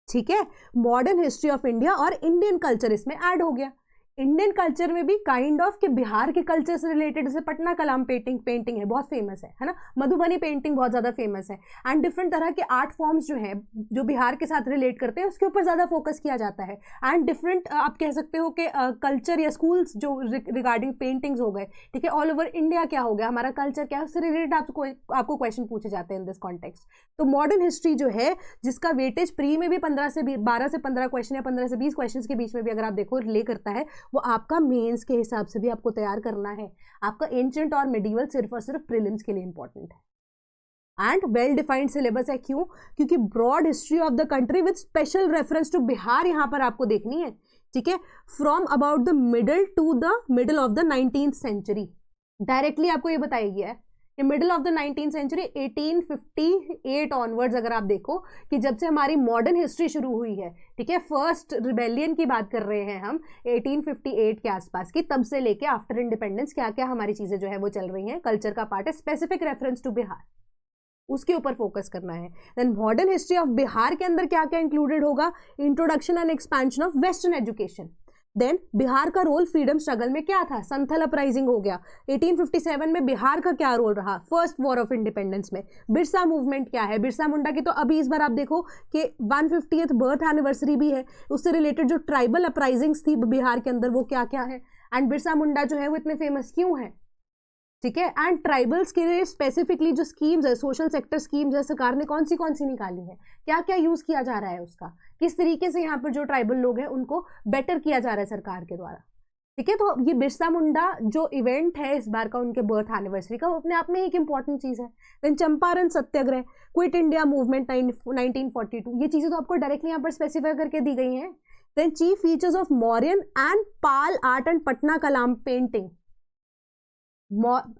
ठीक है। मॉडर्न हिस्ट्री ऑफ इंडिया और इंडियन कल्चर इसमें ऐड हो गया। इंडियन कल्चर में भी काइंड ऑफ कि बिहार के कल्चर से रिलेटेड, जैसे पटना कलाम पेंटिंग है, बहुत फेमस है ना, मधुबनी पेंटिंग बहुत ज़्यादा फेमस है, एंड डिफरेंट तरह के आर्ट फॉर्म्स जो हैं जो बिहार के साथ रिलेट करते हैं उसके ऊपर ज़्यादा फोकस किया जाता है। एंड डिफरेंट आप कह सकते हो कि कल्चर या स्कूल्स जो रिगार्डिंग पेंटिंग्स हो गए, ठीक है, ऑल ओवर इंडिया क्या हो गया, हमारा कल्चर क्या है, उससे रिलेटेड आपको क्वेश्चन पूछे जाते हैं इन दिस कॉन्टेक्स्ट। तो मॉडर्न हिस्ट्री जो है, जिसका वेटेज प्री में भी 12 से 15 क्वेश्चन या 15 से 20 क्वेश्चन के बीच में भी अगर आप देखो रिले करता है, वो आपका मेंस के हिसाब से भी आपको तैयार करना है। आपका एंशिएंट और मिडिवल सिर्फ और सिर्फ प्रीलिम्स के लिए इंपॉर्टेंट है। एंड वेल डिफाइंड सिलेबस है, क्यों? क्योंकि broad history of the country with special reference to Bihar यहां पर आपको देखनी है, ठीक है, from about the middle to the middle of the 19th century. Directly आपको ये बताया गया है कि middle of the 19th century 1858 onwards अगर आप देखो कि जब से हमारी मॉडर्न हिस्ट्री शुरू हुई है, ठीक है, फर्स्ट रिबेलियन की बात कर रहे हैं हम 1858 के आसपास की, तब से लेके आफ्टर इंडिपेंडेंस क्या क्या हमारी चीजें जो है वो चल रही हैं, कल्चर का पार्ट है, स्पेसिफिक रेफरेंस टू बिहार, उसके ऊपर फोकस करना है। Then modern history of Bihar के अंदर क्या क्या इंक्लूडेड होगा, introduction and expansion of western education. Then Bihar का रोल फ्रीडम स्ट्रगल में क्या था, संथल अपराइजिंग हो गया, 1857 में बिहार का क्या रोल रहा, फर्स्ट वॉर ऑफ इंडिपेंडेंस में, बिरसा मूवमेंट क्या है, बिरसा मुंडा की तो अभी इस बार आप देखो कि 150th बर्थ एनिवर्सरी भी है, उससे रिलेटेड जो ट्राइबल अपराइजिंग्स थी बिहार के अंदर वो क्या क्या है, एंड बिरसा मुंडा जो है वो इतने फेमस क्यों है, ठीक है, एंड ट्राइबल्स के लिए स्पेसिफिकली जो स्कीम्स है, सोशल सेक्टर स्कीम्स है, सरकार ने कौन सी निकाली है, क्या क्या यूज किया जा रहा है उसका, किस तरीके से यहाँ पर जो ट्राइबल लोग हैं उनको बेटर किया जा रहा है सरकार के द्वारा, ठीक है। तो ये बिरसा मुंडा जो इवेंट है इस बार का उनके बर्थ एनिवर्सरी का, वो अपने आप में एक इंपॉर्टेंट चीज है। देन चंपारण सत्याग्रह, क्विट इंडिया मूवमेंट 1942, ये चीजें तो आपको डायरेक्टली यहाँ पर स्पेसिफाई करके दी गई हैं। Then chief features of Mauryan and Pala art and Patna Kalam painting.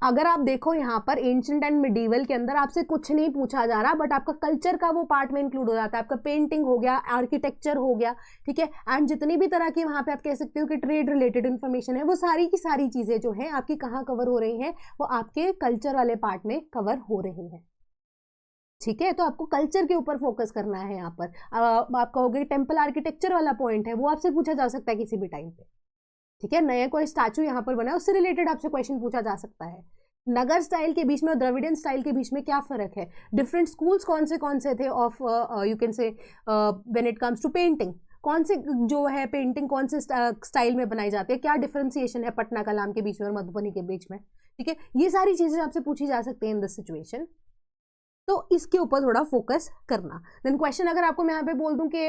अगर आप देखो यहाँ पर एंशिएंट एंड मिडीवल के अंदर आपसे कुछ नहीं पूछा जा रहा, बट आपका कल्चर का वो पार्ट में इंक्लूड हो जाता है, आपका पेंटिंग हो गया, आर्किटेक्चर हो गया, ठीक है, एंड जितनी भी तरह की वहाँ पे आप कह सकते हो कि ट्रेड रिलेटेड इन्फॉर्मेशन है, वो सारी की सारी चीजें जो है आपकी कहाँ कवर हो रही हैं, वो आपके कल्चर वाले पार्ट में कवर हो रही हैं, ठीक है। तो आपको कल्चर के ऊपर फोकस करना है यहाँ पर। आप कहोगे टेम्पल आर्किटेक्चर वाला पॉइंट है, वो आपसे पूछा जा सकता है किसी भी टाइम पे, ठीक है, नया कोई स्टैचू यहाँ पर बना है उससे रिलेटेड आपसे क्वेश्चन पूछा जा सकता है। नगर स्टाइल के बीच में और द्रविडियन स्टाइल के बीच में क्या फर्क है, डिफरेंट स्कूल्स कौन से थे of you can say when it comes to painting, कौन से जो है पेंटिंग कौन से स्टाइल में बनाई जाती है, क्या डिफरेंशिएशन है पटना कलाम के बीच में और मधुबनी के बीच में, ठीक है, ये सारी चीजें आपसे पूछी जा सकती हैं इन दिस सिचुएशन, तो इसके ऊपर थोड़ा फोकस करना। देन क्वेश्चन अगर आपको मैं यहाँ पे बोल दूं कि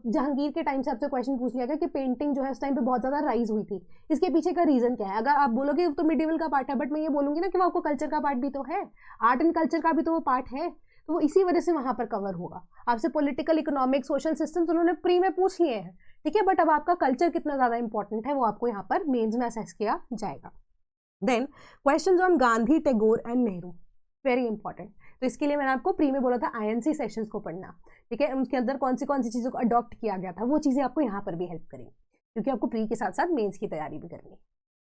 जहांगीर के टाइम से आपसे क्वेश्चन पूछ लिया गया कि पेंटिंग जो है उस टाइम पे बहुत ज़्यादा राइज हुई थी, इसके पीछे का रीज़न क्या है, अगर आप बोलोगे तो मिडिवल का पार्ट है, बट मैं ये बोलूँगी ना कि वो आपको कल्चर का पार्ट भी तो है, आर्ट एंड कल्चर का भी तो वो पार्ट है, तो वो इसी वजह से वहाँ पर कवर होगा। आपसे पॉलिटिकल इकोनॉमिक सोशल सिस्टम्स उन्होंने प्री में पूछ लिए हैं, ठीक है, बट अब आपका कल्चर कितना ज़्यादा इंपॉर्टेंट है वो आपको यहाँ पर मेन्स में असेस किया जाएगा। Then question on Gandhi, Tagore and Nehru, very important. तो इसके लिए मैंने आपको प्री में बोला था आईएनसी सेशंस को पढ़ना, ठीक है, उसके अंदर कौन सी चीज़ों को अडॉप्ट किया गया था, वो चीज़ें आपको यहाँ पर भी हेल्प करेंगी, क्योंकि आपको प्री के साथ साथ मेंस की तैयारी भी करनी है,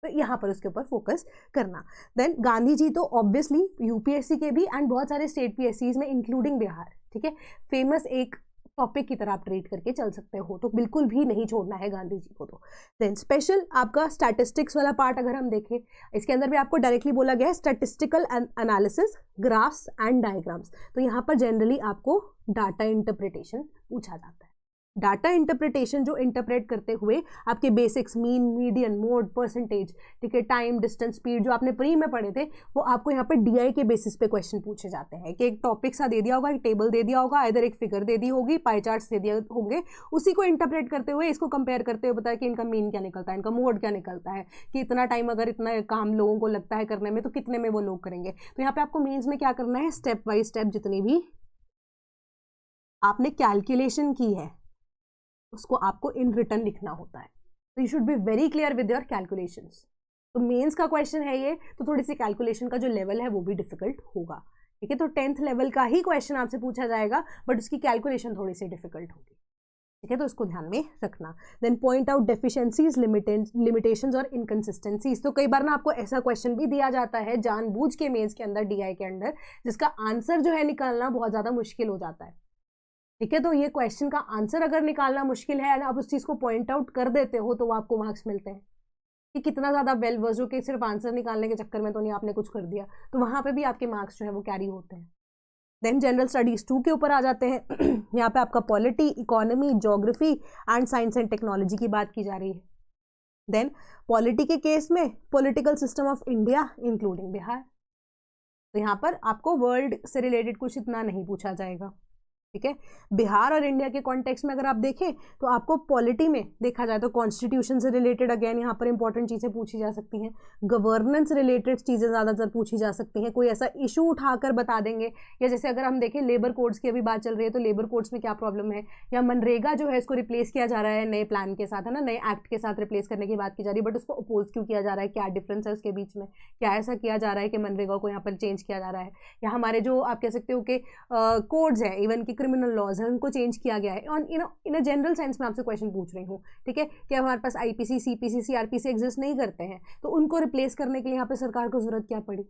तो यहाँ पर उसके ऊपर फोकस करना। देन गांधी जी तो ऑब्वियसली यूपीएससी के भी एंड बहुत सारे स्टेट पीएससीज में इंक्लूडिंग बिहार, ठीक है, फेमस एक टॉपिक की तरह आप ट्रीट करके चल सकते हो, तो बिल्कुल भी नहीं छोड़ना है गांधी जी को। तो देन स्पेशल आपका स्टैटिस्टिक्स वाला पार्ट अगर हम देखें, इसके अंदर भी आपको डायरेक्टली बोला गया है statistical analysis, graphs and diagrams, तो यहाँ पर जनरली आपको डाटा इंटरप्रिटेशन पूछा जाता है। डाटा इंटरप्रिटेशन जो इंटरप्रेट करते हुए आपके basics, mean, median, mode, percentage, ठीक है, टाइम, डिस्टेंस, स्पीड जो आपने प्री में पढ़े थे, वो आपको यहाँ पे डीआई के बेसिस पे क्वेश्चन पूछे जाते हैं कि एक टॉपिक सा दे दिया होगा, एक टेबल दे दिया होगा, इधर एक फिगर दे दी होगी, पाई चार्ट्स दे दिए होंगे, उसी को इंटरप्रेट करते हुए इसको कंपेयर करते हुए बताया कि इनका मीन क्या निकलता है, इनका मोड क्या निकलता है, कि इतना टाइम अगर इतना काम लोगों को लगता है करने में तो कितने में वो लोग करेंगे। तो यहाँ पे आपको मीन्स में क्या करना है, स्टेप बाई स्टेप जितनी भी आपने कैलकुलेशन की है उसको आपको इन रिटर्न लिखना होता है, तो you should be very clear with your calculations. तो मेंस का क्वेश्चन है ये, तो थोड़ी सी कैलकुलेशन का जो लेवल है वो भी डिफिकल्ट होगा, ठीक है, तो 10th लेवल का ही क्वेश्चन आपसे पूछा जाएगा, बट उसकी कैलकुलेशन थोड़ी सी डिफिकल्ट होगी, ठीक है, तो इसको ध्यान में रखना। Then point out deficiencies, limitations और इनकंसिस्टेंसीज, तो कई बार ना आपको ऐसा क्वेश्चन भी दिया जाता है जानबूझ के मेंस के अंदर, डीआई के अंदर, जिसका आंसर जो है निकालना बहुत ज़्यादा मुश्किल हो जाता है, ठीक है, तो ये क्वेश्चन का आंसर अगर निकालना मुश्किल है, आप उस चीज़ को पॉइंट आउट कर देते हो तो वो आपको मार्क्स मिलते हैं, कि कितना ज़्यादा वेल वर्स हो, कि सिर्फ आंसर निकालने के चक्कर में तो नहीं आपने कुछ कर दिया, तो वहाँ पे भी आपके मार्क्स जो है वो कैरी होते हैं। देन जनरल स्टडीज 2 के ऊपर आ जाते हैं। यहाँ पे आपका polity, economy, geography and science and technology की बात की जा रही है। देन पॉलिटी के केस में political system of India including Bihar. तो यहाँ पर आपको वर्ल्ड से रिलेटेड कुछ इतना नहीं पूछा जाएगा, ठीक है। बिहार और इंडिया के कॉन्टेक्स्ट में अगर आप देखें तो आपको पॉलिटी में देखा जाए तो कॉन्स्टिट्यूशन से रिलेटेड अगेन यहाँ पर इंपॉर्टेंट चीज़ें पूछी जा सकती हैं, गवर्नेंस रिलेटेड चीज़ें ज़्यादातर पूछी जा सकती हैं, कोई ऐसा इशू उठाकर बता देंगे, या जैसे अगर हम देखें लेबर कोड्स की अभी बात चल रही है तो लेबर कोड्स में क्या प्रॉब्लम है, या मनरेगा जो है इसको रिप्लेस किया जा रहा है नए प्लान के साथ, है ना, नए एक्ट के साथ रिप्लेस करने की बात की जा रही है, बट उसको अपोज क्यों किया जा रहा है, क्या डिफरेंस है उसके बीच में, क्या ऐसा किया जा रहा है कि मनरेगा को यहाँ पर चेंज किया जा रहा है, या हमारे जो आप कह सकते हो कि कोड्स हैं, इवन की क्रिमिनल लॉज है, उनको चेंज किया गया है। और इन अ जनरल सेंस में आपसे क्वेश्चन पूछ रही हूँ, ठीक है, कि हमारे पास आईपीसी, सीपीसी, सीआरपीसी एग्जिस्ट नहीं करते हैं, तो उनको रिप्लेस करने के लिए यहाँ पे सरकार को जरूरत क्या पड़ी,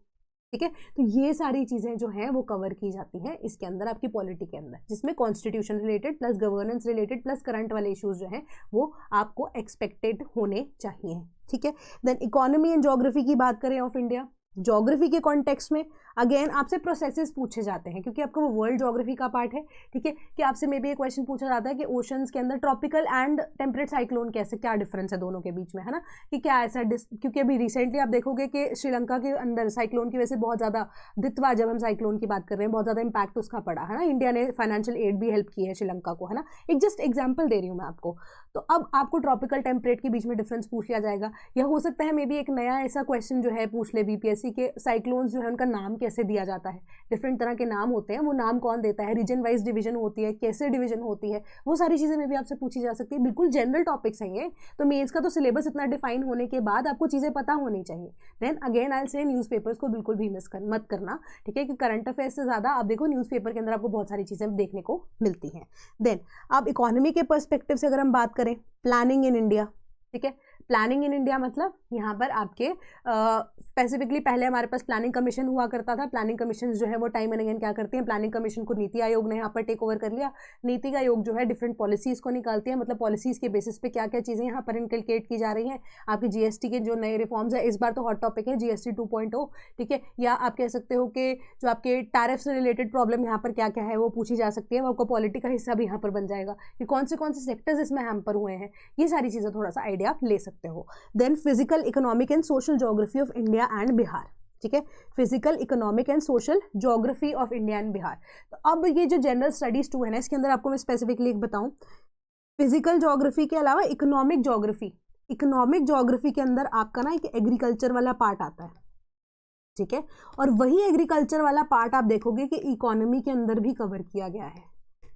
ठीक है। तो ये सारी चीजें जो हैं वो कवर की जाती हैं इसके अंदर, आपकी पॉलिटी के अंदर, जिसमें constitution related plus governance related plus current वाले इश्यूज जो हैं वो आपको एक्सपेक्टेड होने चाहिए, ठीक है। देन इकोनॉमी एंड ज्योग्राफी की बात करें ऑफ इंडिया, ज्योग्राफी के कॉन्टेक्स्ट में अगेन आपसे प्रोसेसेस पूछे जाते हैं, क्योंकि आपका वो वर्ल्ड ज्योग्राफी का पार्ट है, ठीक है, कि आपसे मे बी एक क्वेश्चन पूछा जाता है कि ओशंस के अंदर ट्रॉपिकल एंड टेम्परेट साइक्लोन कैसे, क्या डिफरेंस है दोनों के बीच में, है ना, कि क्या ऐसा क्योंकि अभी रिसेंटली आप देखोगे कि श्रीलंका के अंदर साइक्लोन की वजह से बहुत ज़्यादा दित्वा, जब हम साइक्लोन की बात कर रहे हैं, बहुत ज़्यादा इंपैक्ट उसका पड़ा है ना, इंडिया ने फाइनेंशियल एड भी हेल्प की है श्रीलंका को, है ना, एक जस्ट एग्जाम्पल दे रही हूँ मैं आपको। तो अब आपको ट्रॉपिकल टेम्परेट के बीच में डिफरेंस पूछ लिया जाएगा, या हो सकता है मे बी एक नया ऐसा क्वेश्चन जो है पूछ ले बीपीएससी के, साइक्लोन्स जो है उनका नाम कैसे दिया जाता है, डिफरेंट तरह के नाम होते हैं, वो नाम कौन देता है, रीजन वाइज डिवीजन होती है, कैसे डिवीजन होती है, वो सारी चीज़ें में भी आपसे पूछी जा सकती है। बिल्कुल जनरल टॉपिक्स हैं ये, तो मेंस का तो सिलेबस इतना डिफाइन होने के बाद आपको चीज़ें पता होनी चाहिए। देन अगेन आई से न्यूज़पेपर्स को बिल्कुल भी मत करना, ठीक है, कि करंट अफेयर्स से ज़्यादा आप देखो न्यूज़पेपर के अंदर आपको बहुत सारी चीज़ें देखने को मिलती हैं। देन अब इकोनॉमी के पर्सपेक्टिव से अगर हम बात करें, प्लानिंग इन इंडिया, ठीक है, प्लानिंग इन इंडिया मतलब यहाँ पर आपके स्पेसिफिकली पहले हमारे पास प्लानिंग कमीशन हुआ करता था, प्लानिंग कमीशन जो है वो टाइम एंड अगेन क्या करते हैं, प्लानिंग कमीशन को नीति आयोग ने यहाँ पर टेक ओवर कर लिया। नीति आयोग जो है डिफरेंट पॉलिसीज़ को निकालती है, मतलब पॉलिसीज़ के बेसिस पे क्या क्या चीज़ें यहाँ पर इनकलकेट की जा रही हैं। आपकी जीएसटी के जो नए रिफॉर्म्स है, इस बार तो हॉट टॉपिक है जीएसटी 2.0, ठीक है, या आप कह सकते हो कि जो आपके टैरिफ से रिलेटेड प्रॉब्लम यहाँ पर क्या क्या है वो पूछी जा सकती है, वो आपको पॉलिटी का हिस्सा भी यहाँ पर बन जाएगा कि कौन से सेक्टर्स इसमें हैम्पर हुए हैं, ये सारी चीज़ें थोड़ा सा आइडिया आप ले सकते हो। Then physical, economic and social geography of India and Bihar, ठीक है, physical, economic and social geography of India and Bihar. तो अब ये जो जनरल स्टडीज 2 है ना, इसके अंदर आपको मैं स्पेसिफिकली एक बताऊं, फिजिकल ज्योग्राफी के अलावा इकोनॉमिक ज्योग्राफी के अंदर आपका ना एक एग्रीकल्चर वाला पार्ट आता है, ठीक है, और वही एग्रीकल्चर वाला पार्ट आप देखोगे कि इकोनॉमी के अंदर भी कवर किया गया है,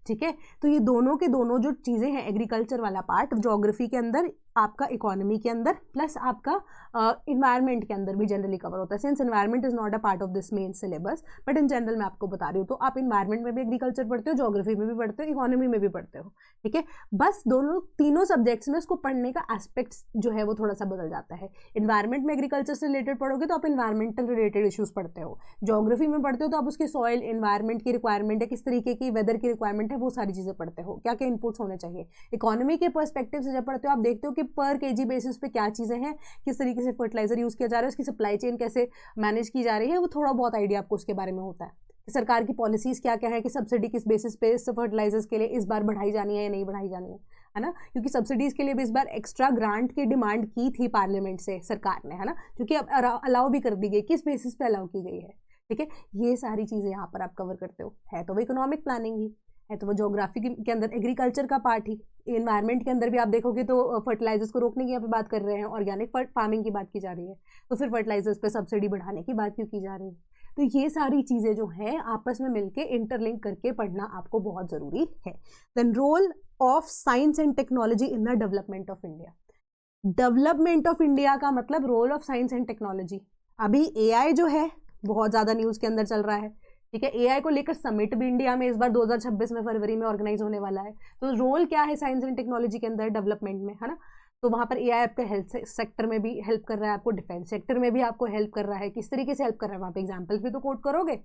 ठीक है। तो ये दोनों के दोनों जो चीज़ें हैं, एग्रीकल्चर वाला पार्ट ज्योग्राफी के अंदर, आपका इकोनॉमी के अंदर, प्लस आपका इन्वायरमेंट के अंदर भी जनरली कवर होता है। Since environment is not a part of this main syllabus, but in general मैं आपको बता रही हूँ, तो आप इन्वायरमेंट में भी एग्रीकल्चर पढ़ते हो, ज्योग्राफी में भी पढ़ते हो, इकोनॉमी में भी पढ़ते हो, ठीक है। बस तीनों सब्जेक्ट्स में उसको पढ़ने का एस्पेक्ट्स जो है वो थोड़ा सा बदल जाता है। इन्वायरमेंट में एग्रीकल्चर से रिलेटेड पढ़ोगे तो आप इन्वायरमेंटल रिलेटेड इशूज़ पढ़ते हो, ज्योग्राफी में पढ़ते हो तो आप उसके सॉइल इन्वायरमेंट की रिक्वायरमेंट है, किस तरीके की वेदर की रिक्वायरमेंट है, वो सारी चीज़ें पढ़ते हो, क्या क्या इनपुट्स होने चाहिए। इकोनॉमी के पर्सपेक्टिव से जब पढ़ते हो आप देखते हो कि पर केजी बेसिस पे क्या चीज़ें हैं, किस तरीके से फर्टिलाइजर यूज़ किया जा रहा है, उसकी सप्लाई चेन कैसे मैनेज की जा रही है, वो थोड़ा बहुत आइडिया आपको उसके बारे में होता है कि सरकार की पॉलिसीज़ क्या क्या है, कि सब्सिडी किस बेसिस पे फर्टिलाइजर्स के लिए इस बार बढ़ाई जानी है या नहीं बढ़ाई जानी है ना, क्योंकि सब्सिडीज़ के लिए भी इस बार एक्स्ट्रा ग्रांट की डिमांड की थी पार्लियामेंट से सरकार ने, है ना, क्योंकि अब अलाउ भी कर दी गई, किस बेसिस पे अलाउ की गई है, ठीक है। ये सारी चीज़ें यहाँ पर आप कवर करते हो, है तो वो इकोनॉमिक प्लानिंग ही है, तो वो ज्योग्राफी के अंदर एग्रीकल्चर का पार्ट ही, इन्वायरमेंट के अंदर भी आप देखोगे तो फर्टिलाइजर्स को रोकने की यहाँ पे बात कर रहे हैं, ऑर्गेनिक फार्मिंग की बात की जा रही है, तो फिर फर्टिलाइजर्स पे सब्सिडी बढ़ाने की बात क्यों की जा रही है। तो ये सारी चीज़ें जो हैं आपस में मिलके इंटरलिंक करके पढ़ना आपको बहुत ज़रूरी है। Then role of science and technology in the development of India. Development of India का मतलब role of science and technology. अभी एआई जो है बहुत ज़्यादा न्यूज़ के अंदर चल रहा है, ठीक है, एआई को लेकर समिट भी इंडिया में इस बार 2026 में फरवरी में ऑर्गेनाइज होने वाला है। तो रोल क्या है साइंस एंड टेक्नोलॉजी के अंदर डेवलपमेंट में, है ना, तो वहाँ पर एआई आपका हेल्थ सेक्टर में भी हेल्प कर रहा है, आपको डिफेंस सेक्टर में भी आपको हेल्प कर रहा है, किस तरीके से हेल्प कर रहा है वहाँ पे एग्जाम्पल्स भी तो कोट करोगे,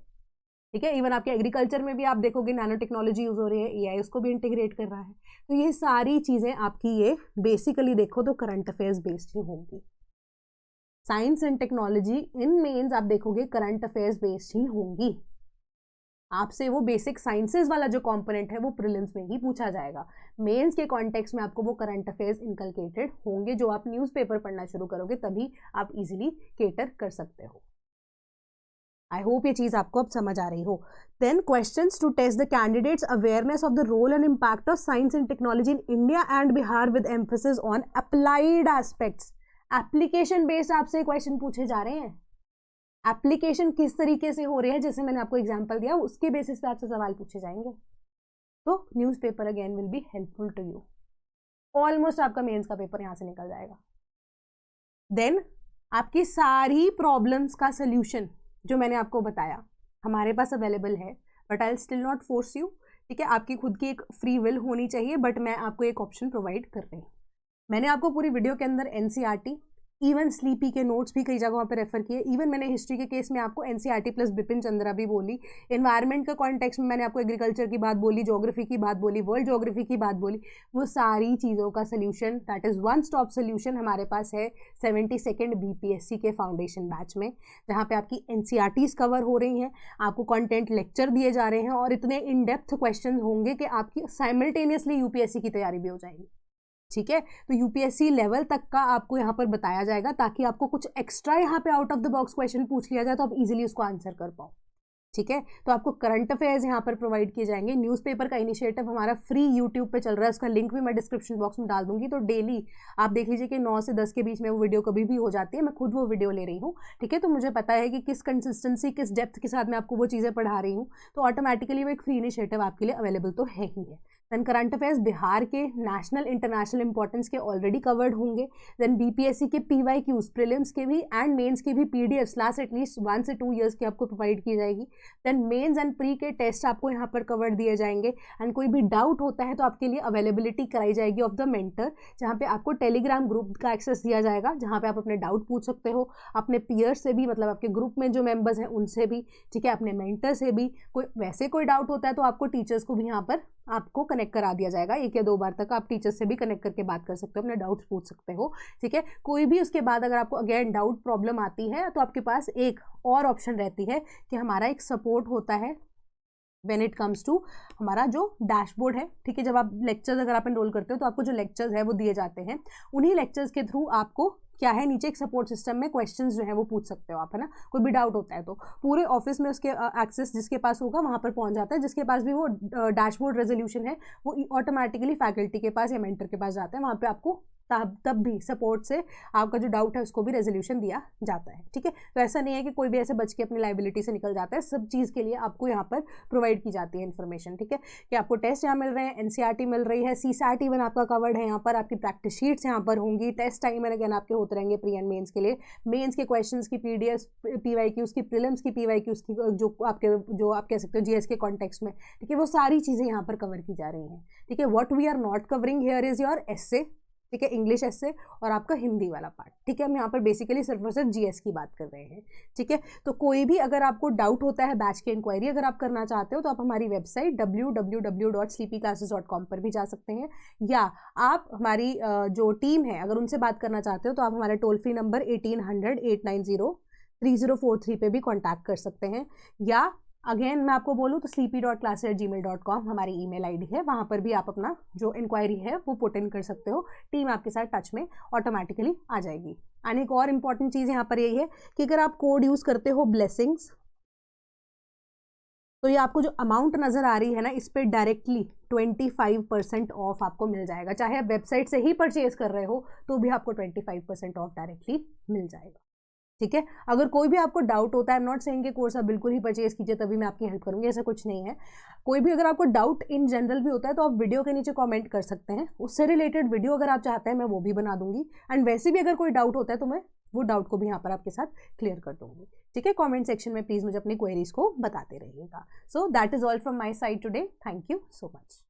ठीक है। इवन आपके एग्रीकल्चर में भी आप देखोगे नैनो टेक्नोलॉजी यूज हो रही है, एआई उसको भी इंटीग्रेट कर रहा है। तो ये सारी चीज़ें आपकी ये बेसिकली देखो तो करंट अफेयर्स बेस्ड ही होंगी। Science and technology in mains आप देखोगे करंट अफेयर्स बेस्ड ही होंगी। आपसे वो बेसिक साइंसेज वाला जो कंपोनेंट है वो प्रीलिम्स में ही पूछा जाएगा। मेंस के कॉन्टेक्स्ट में आपको वो करंट अफेयर्स इनकलकेटेड होंगे, जो आप न्यूज़पेपर पढ़ना शुरू करोगे तभी आप इजीली केटर कर सकते हो। आई होप ये चीज आपको अब समझ आ रही हो। Then questions to test the candidates awareness of the role and impact of science and technology in India and Bihar with emphasis on applied aspects. Application based आपसे क्वेश्चन पूछे जा रहे हैं। एप्लीकेशन किस तरीके से हो रही है, जैसे मैंने आपको एग्जांपल दिया, उसके बेसिस पे आपसे सवाल पूछे जाएंगे। तो newspaper again will be helpful to you. Almost आपका मेंस का पेपर यहां से निकल जाएगा। देन आपकी सारी प्रॉब्लम्स का सोल्यूशन जो मैंने आपको बताया हमारे पास अवेलेबल है, but I still not force you. ठीक है, आपकी खुद की एक फ्री विल होनी चाहिए, बट मैं आपको एक ऑप्शन प्रोवाइड कर रही हूँ। मैंने आपको पूरी वीडियो के अंदर एनसीईआरटी, इवन स्लीपी के नोट्स भी कई जगहों पर रेफर किए। इवन मैंने हिस्ट्री के केस में आपको एनसीईआरटी प्लस बिपिन चंद्रा भी बोली। एनवायरनमेंट का कॉन्टेक्स्ट में मैंने आपको एग्रीकल्चर की बात बोली, ज्योग्राफी की बात बोली, वर्ल्ड ज्योग्राफी की बात बोली। वो सारी चीज़ों का solution, that is one stop solution हमारे पास है 72nd बीपीएससी के फाउंडेशन बैच में, जहाँ पे आपकी एनसीईआरटीज कवर हो रही हैं, आपको कंटेंट लेक्चर दिए जा रहे हैं और इतने इन डेप्थ क्वेश्चन होंगे कि आपकी साइमल्टेनियसली यूपीएससी की तैयारी भी हो जाएगी। ठीक है, तो यूपीएससी लेवल तक का आपको यहाँ पर बताया जाएगा, ताकि आपको कुछ एक्स्ट्रा यहाँ पे out of the box question पूछ लिया जाए तो आप इजीली उसको आंसर कर पाओ। ठीक है, तो आपको करंट अफेयर्स यहाँ पर प्रोवाइड किए जाएंगे। न्यूज़पेपर का इनिशिएटिव हमारा फ्री यूट्यूब पे चल रहा है, उसका लिंक भी मैं डिस्क्रिप्शन बॉक्स में डाल दूंगी। तो डेली आप देख लीजिए कि 9 से 10 के बीच में वो वीडियो कभी भी हो जाती है, मैं खुद वो वीडियो ले रही हूँ। ठीक है, तो मुझे पता है कि किस कंसिस्टेंसी, किस डेप्थ के साथ मैं आपको वो चीज़ें पढ़ा रही हूँ, तो ऑटोमेटिकली वो एक फ्री इनिशिएटिव आपके लिए अवेलेबल तो है ही है। देन करंट अफेयर्स बिहार के नेशनल इंटरनेशनल इंपॉर्टेंस के ऑलरेडी कवर्ड होंगे। देन बीपीएससी के PYQs प्रीलिम्स के भी एंड मेंस के भी PDFs लास्ट एटलीस्ट 1 से 2 ईयर्स की आपको प्रोवाइड की जाएगी। देन मेंस एंड प्री के टेस्ट आपको यहाँ पर कवर दिए जाएंगे। एंड कोई भी डाउट होता है तो आपके लिए अवेलेबिलिटी कराई जाएगी ऑफ द मेंटर, जहाँ पे आपको टेलीग्राम ग्रुप का एक्सेस दिया जाएगा, जहाँ पे आप अपने डाउट पूछ सकते हो अपने पीयर्स से भी, मतलब आपके ग्रुप में जो मेंबर्स हैं उनसे भी। ठीक है, अपने मेंटर से भी। कोई डाउट होता है तो आपको टीचर्स को भी यहाँ पर आपको कनेक्ट करा दिया जाएगा। 1 या 2 बार तक आप टीचर्स से भी कनेक्ट करके बात कर सकते हो, अपने डाउट्स पूछ सकते हो। ठीक है, कोई भी उसके बाद अगर आपको अगेन डाउट प्रॉब्लम आती है तो आपके पास एक और ऑप्शन रहती है कि हमारा एक सपोर्ट होता है व्हेन इट कम्स टू हमारा जो डैशबोर्ड है। ठीक है, जब आप लेक्चर्स अगर आप एनरोल करते हो तो आपको जो लेक्चर्स है वो दिए जाते हैं, उन्हीं लेक्चर्स के थ्रू आपको क्या है, नीचे एक सपोर्ट सिस्टम में क्वेश्चंस जो है वो पूछ सकते हो आप, है ना। कोई भी डाउट होता है तो पूरे ऑफिस में उसके एक्सेस जिसके पास होगा वहाँ पर पहुँच जाता है। जिसके पास भी वो डैशबोर्ड रेजोल्यूशन है वो ऑटोमेटिकली फैकल्टी के पास या मेंटर के पास जाता है, वहाँ पे आपको तब भी सपोर्ट से आपका जो डाउट है उसको भी रेजोल्यूशन दिया जाता है। ठीक है, तो ऐसा नहीं है कि कोई भी ऐसे बच के अपनी लाइबिलिटी से निकल जाता है, सब चीज़ के लिए आपको यहाँ पर प्रोवाइड की जाती है इन्फॉर्मेशन। ठीक है, कि आपको टेस्ट यहाँ मिल रहे हैं, एनसीईआरटी मिल रही है, CSAT इवन आपका कवर्ड है यहाँ पर, आपकी प्रैक्टिस शीट्स यहाँ पर होंगी, टेस्ट टाइम एंड अगेन आपके होते रहेंगे प्री एंड मेंस के लिए, मेंस के क्वेश्चंस की PDFs, PYQs की, प्रीलिम्स की PYQs की, जो आप कह सकते हो GS के कॉन्टेक्स्ट में। ठीक है, वो सारी चीज़ें यहाँ पर कवर की जा रही हैं। ठीक है, what we are not covering here is your essay. ठीक है, इंग्लिश एस्से और आपका हिंदी वाला पार्ट। ठीक है, हम यहाँ पर बेसिकली सिर्फ और सिर्फ GS की बात कर रहे हैं। ठीक है, तो कोई भी अगर आपको डाउट होता है, बैच की इंक्वायरी अगर आप करना चाहते हो तो आप हमारी वेबसाइट www.sleepyclasses.com पर भी जा सकते हैं, या आप हमारी जो टीम है अगर उनसे बात करना चाहते हो तो आप हमारे टोल फ्री नंबर 1800-890-3043 पे भी कॉन्टैक्ट कर सकते हैं। या अगेन मैं आपको बोलूँ तो sleepy.classes@gmail.com हमारी ईमेल आईडी है, वहाँ पर भी आप अपना जो इंक्वायरी है वो पुट इन कर सकते हो, टीम आपके साथ टच में ऑटोमेटिकली आ जाएगी। एंड एक और इम्पॉर्टेंट चीज़ यहाँ पर यही है कि अगर आप कोड यूज़ करते हो ब्लेसिंग्स, तो ये आपको जो अमाउंट नज़र आ रही है ना, इस पर डायरेक्टली 25% ऑफ आपको मिल जाएगा। चाहे आप वेबसाइट से ही परचेज कर रहे हो तो भी आपको 25% ऑफ डायरेक्टली मिल जाएगा। ठीक है, अगर कोई भी आपको डाउट होता है, आई एम नॉट सेइंग कि कोर्स आप बिल्कुल ही परचेज कीजिए तभी मैं आपकी हेल्प करूंगी, ऐसा कुछ नहीं है। कोई भी अगर आपको डाउट इन जनरल भी होता है तो आप वीडियो के नीचे कमेंट कर सकते हैं, उससे रिलेटेड वीडियो अगर आप चाहते हैं मैं वो भी बना दूंगी। एंड वैसे भी अगर कोई डाउट होता है तो मैं वो डाउट को भी यहाँ पर आपके साथ क्लियर कर दूंगी। ठीक है, कमेंट सेक्शन में प्लीज़ मुझे अपनी क्वेरीज को बताते रहिएगा। So that is all from my side today, thank you so much.